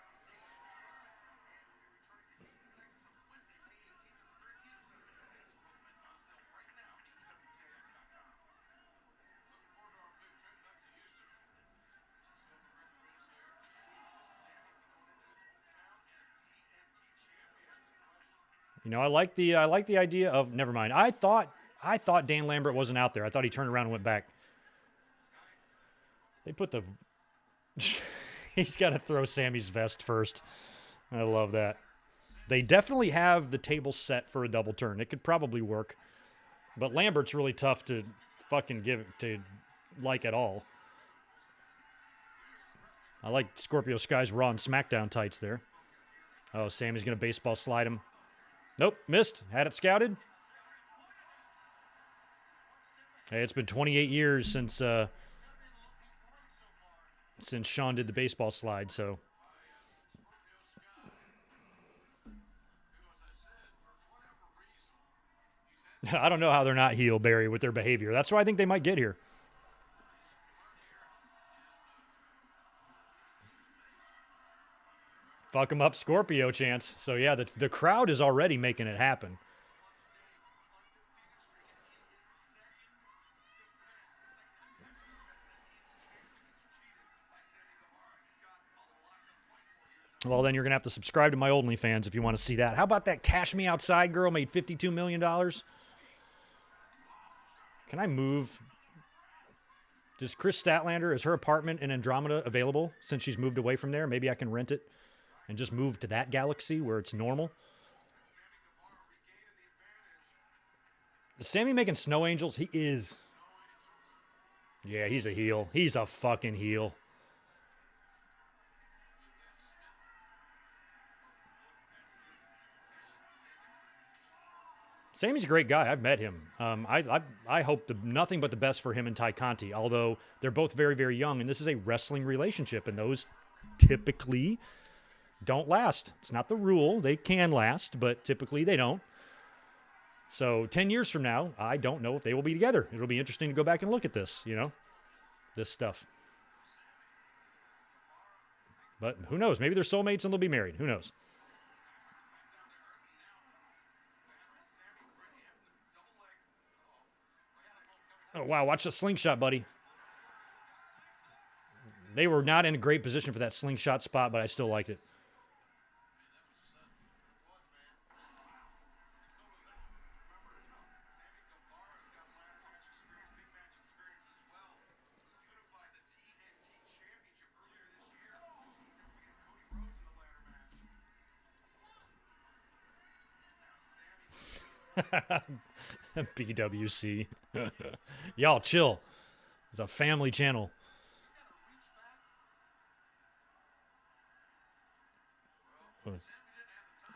I like the idea of, never mind. I thought I thought Dan Lambert wasn't out there. I thought he turned around and went back. They put the... He's got to throw Sammy's vest first. I love that. They definitely have the table set for a double turn. It could probably work. But Lambert's really tough to fucking give to like at all. I like Scorpio Sky's Raw and SmackDown tights there. Oh, Sammy's going to baseball slide him. Nope, missed. Had it scouted. Hey, it's been 28 years since Sean did the baseball slide, so... I don't know how they're not heel, Barry, with their behavior. That's why I think they might get here. Fuck him up, Scorpio chance. So, yeah, the crowd is already making it happen. Well, then you're going to have to subscribe to my OnlyFans if you want to see that. How about that Cash Me Outside girl made $52 million? Can I move? Does Chris Statlander, is her apartment in Andromeda available since she's moved away from there? Maybe I can rent it and just move to that galaxy where it's normal. Is Sammy making snow angels? He is. Yeah, he's a heel. He's a fucking heel. Sammy's a great guy. I've met him. I hope nothing but the best for him and Ty Conti, although they're both very, very young, and this is a wrestling relationship, and those typically don't last. It's not the rule. They can last, but typically they don't. So 10 years from now, I don't know if they will be together. It'll be interesting to go back and look at this, this stuff. But who knows? Maybe they're soulmates and they'll be married. Who knows? Oh, wow. Watch the slingshot, buddy. They were not in a great position for that slingshot spot, but I still liked it. BWC. Y'all chill. It's a family channel.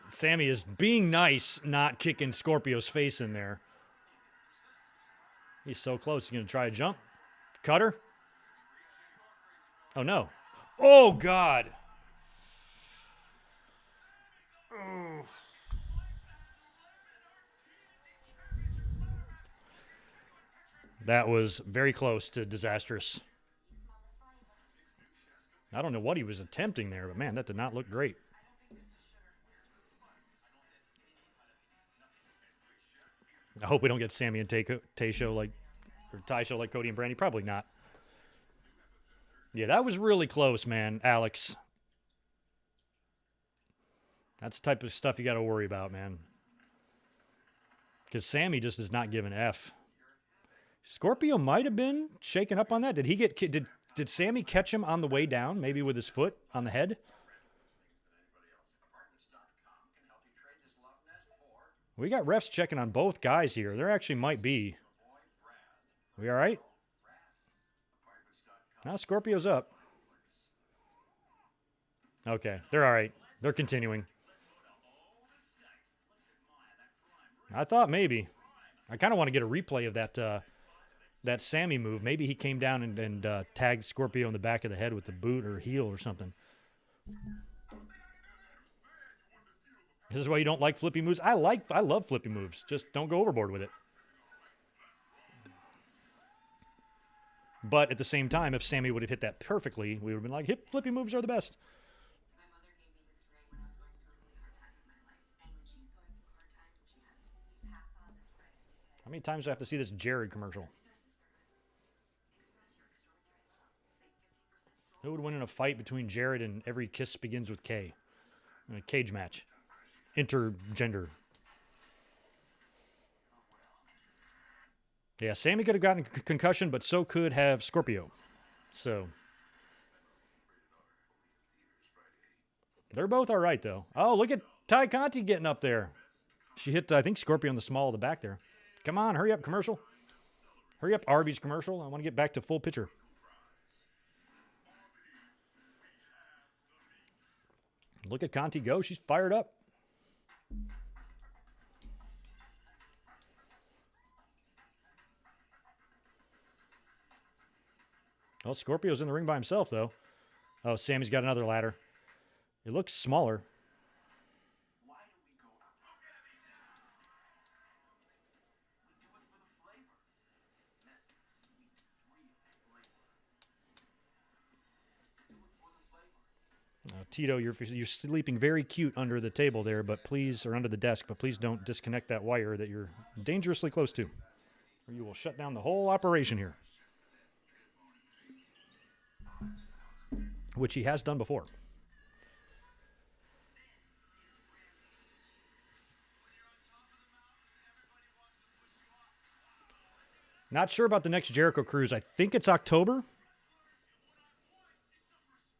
Sammy is being nice, not kicking Scorpio's face in there. He's so close. He's going to try a jump. Cutter. Oh, no. Oh, God. Oh. That was very close to disastrous. I don't know what he was attempting there, but man, that did not look great. I hope we don't get Sammy and Tay show like, or Ty show like Cody and Brandy. Probably not. Yeah, that was really close, man, Alex. That's the type of stuff you got to worry about, man. Because Sammy just is not giving F. Scorpio might have been shaken up on that. Did he get did Sammy catch him on the way down, maybe with his foot on the head? We got refs checking on both guys here. There actually might be. We all right? Now Scorpio's up. Okay, they're all right. They're continuing. I thought maybe. I kind of want to get a replay of that Sammy move. Maybe he came down and tagged Scorpio in the back of the head with the boot or heel or something. This is why you don't like flippy moves. I love flippy moves. Just don't go overboard with it. But at the same time, if Sammy would have hit that perfectly, we would have been like, hip flippy moves are the best. How many times do I have to see this Jared commercial? Who would win in a fight between Jared and Every Kiss Begins with K? In a cage match. Intergender. Yeah, Sammy could have gotten a concussion, but so could have Scorpio. So they're both all right, though. Oh, look at Ty Conti getting up there. She hit, I think, Scorpio in the small of the back there. Come on, hurry up, commercial. Hurry up, Arby's commercial. I want to get back to full picture. Look at Conti go. She's fired up. Well, Scorpio's in the ring by himself, though. Oh, Sammy's got another ladder. It looks smaller. Why do we go out? We do it for the flavor. Messy, sweet, real flavor. Do it for the flavor. Tito, you're sleeping very cute under the table there, but please, or under the desk, but please don't disconnect that wire that you're dangerously close to, or you will shut down the whole operation here. Which he has done before. Not sure about the next Jericho cruise. I think it's October.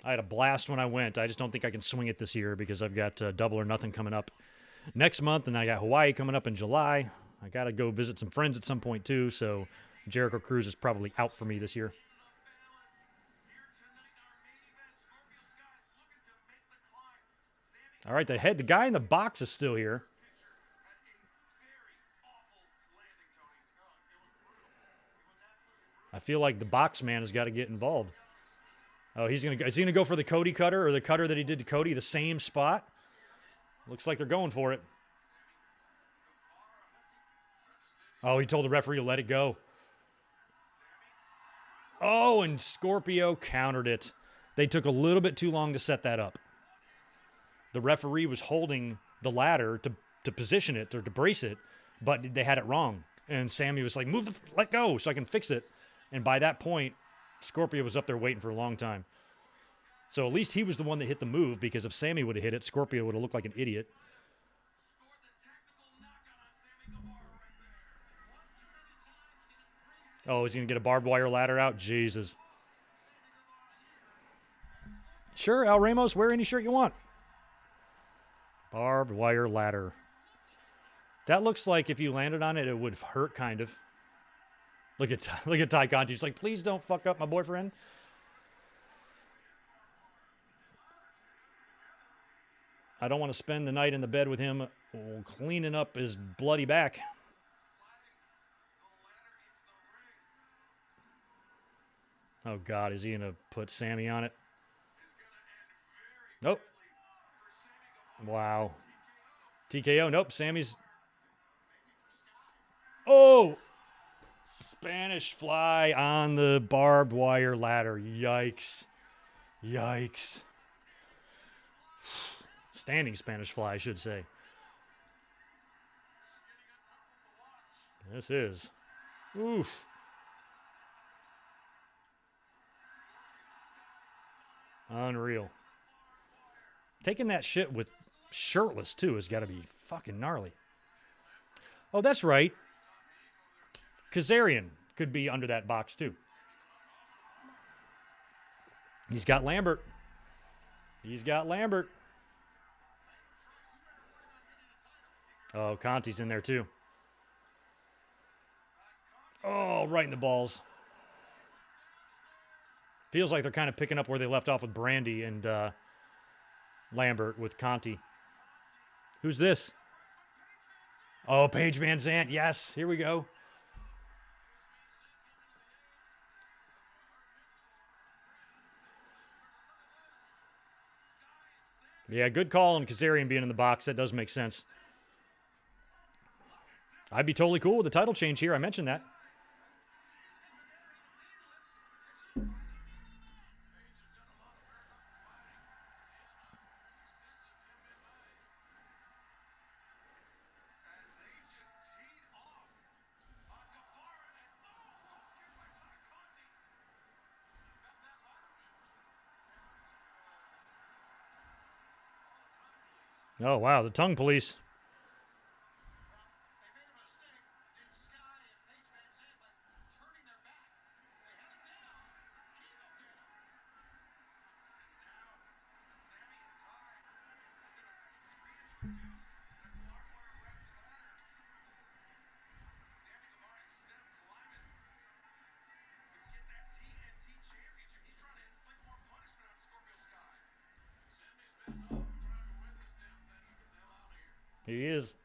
I had a blast when I went. I just don't think I can swing it this year because I've got Double or Nothing coming up next month, and then I got Hawaii coming up in July. I got to go visit some friends at some point too, so Jericho cruise is probably out for me this year. All right, the guy in the box is still here. I feel like the box man has got to get involved. Oh, is he gonna go for the Cody cutter or the cutter that he did to Cody, the same spot? Looks like they're going for it. Oh, he told the referee to let it go. Oh, and Scorpio countered it. They took a little bit too long to set that up. The referee was holding the ladder to position it or to brace it, but they had it wrong. And Sammy was like, let go so I can fix it. And by that point, Scorpio was up there waiting for a long time. So at least he was the one that hit the move, because if Sammy would have hit it, Scorpio would have looked like an idiot. Oh, he's going to get a barbed wire ladder out? Jesus. Sure, Al Ramos, wear any shirt you want. Barbed wire ladder. That looks like if you landed on it, it would hurt, kind of. Look at Ty Conti. He's like, please don't fuck up my boyfriend. I don't want to spend the night in the bed with him cleaning up his bloody back. Oh, God, is he going to put Sammy on it? Nope. Wow. TKO. Nope. Sammy's. Oh! Spanish fly on the barbed wire ladder. Yikes. Yikes. Standing Spanish fly, I should say. This is. Oof. Unreal. Taking that shit with shirtless, too, has got to be fucking gnarly. Oh, that's right. Kazarian could be under that box, too. He's got Lambert. He's got Lambert. Oh, Conti's in there, too. Oh, right in the balls. Feels like they're kind of picking up where they left off with Brandy and Lambert with Conti. Who's this? Oh, Paige Van Zandt. Yes, here we go. Yeah, good call on Kazarian being in the box. That does make sense. I'd be totally cool with the title change here. I mentioned that. Oh, wow, the tongue police. He is.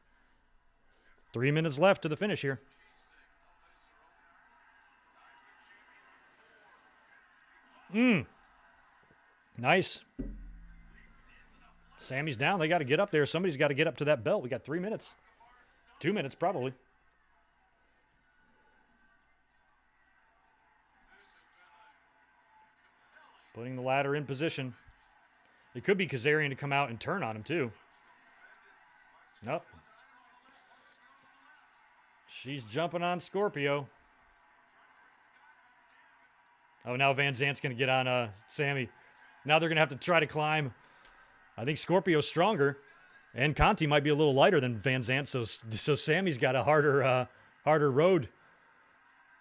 3 minutes left to the finish here. Nice. Sammy's down. They got to get up there. Somebody's got to get up to that belt. We got 3 minutes. 2 minutes, probably. Putting the ladder in position. It could be Kazarian to come out and turn on him, too. Nope. She's jumping on Scorpio. Oh, now Van Zant's going to get on Sammy. Now they're going to have to try to climb. I think Scorpio's stronger. And Conti might be a little lighter than Van Zant, so Sammy's got a harder road.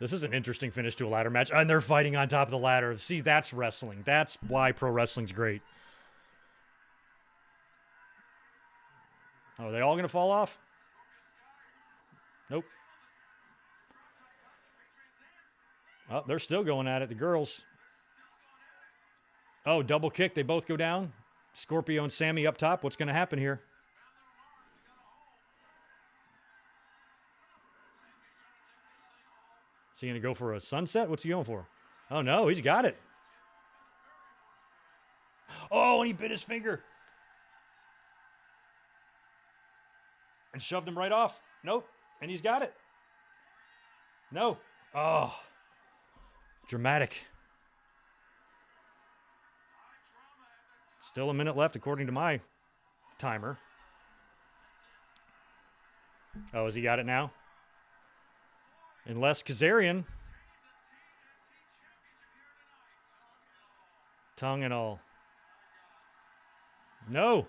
This is an interesting finish to a ladder match. And they're fighting on top of the ladder. See, that's wrestling. That's why pro wrestling's great. Oh, are they all going to fall off? Nope. Oh, they're still going at it, the girls. Oh, double kick. They both go down. Scorpio and Sammy up top. What's going to happen here? Is he going to go for a sunset? What's he going for? Oh, no, he's got it. Oh, and he bit his finger. And shoved him right off. Nope. And he's got it. No. Oh. Dramatic. Still a minute left according to my timer. Oh, has he got it now? Unless Kazarian. Tongue and all. No.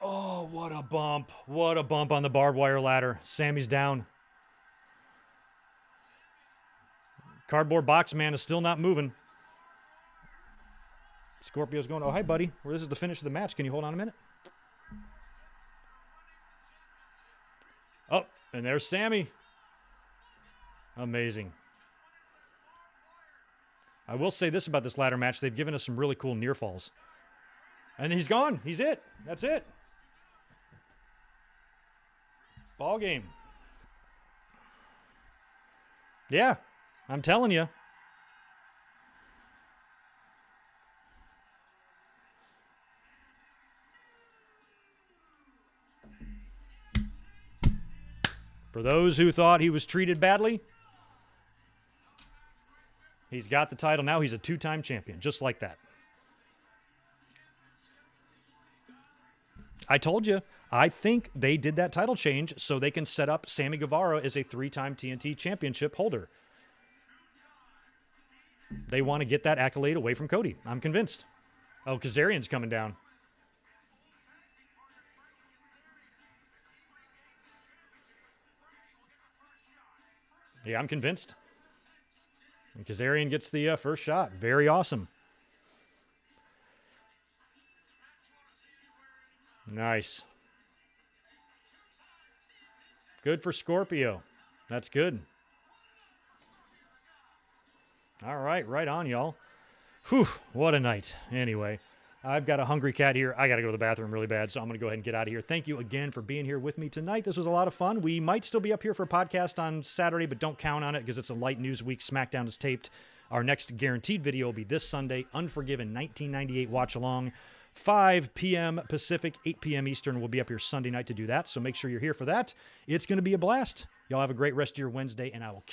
Oh, what a bump. What a bump on the barbed wire ladder. Sammy's down. Cardboard box man is still not moving. Scorpio's going, oh, hi, buddy. Well, this is the finish of the match. Can you hold on a minute? Oh, and there's Sammy. Amazing. I will say this about this ladder match. They've given us some really cool near falls. And he's gone. He's it. That's it. Ball game. Yeah, I'm telling you. For those who thought he was treated badly, he's got the title now. He's a two-time champion, just like that. I told you, I think they did that title change so they can set up Sammy Guevara as a three-time TNT championship holder. They want to get that accolade away from Cody. I'm convinced. Oh, Kazarian's coming down. Yeah, I'm convinced. And Kazarian gets the first shot. Very awesome. Nice. Good for Scorpio. That's good. All right, right on, y'all. Whew, what a night. Anyway, I've got a hungry cat here. I got to go to the bathroom really bad, so I'm going to go ahead and get out of here. Thank you again for being here with me tonight. This was a lot of fun. We might still be up here for a podcast on Saturday, but don't count on it because it's a light news week. SmackDown is taped. Our next guaranteed video will be this Sunday, Unforgiven 1998 Watch Along. 5 p.m. Pacific, 8 p.m. Eastern. We'll be up here Sunday night to do that, so make sure you're here for that. It's going to be a blast. Y'all have a great rest of your Wednesday, and I will catch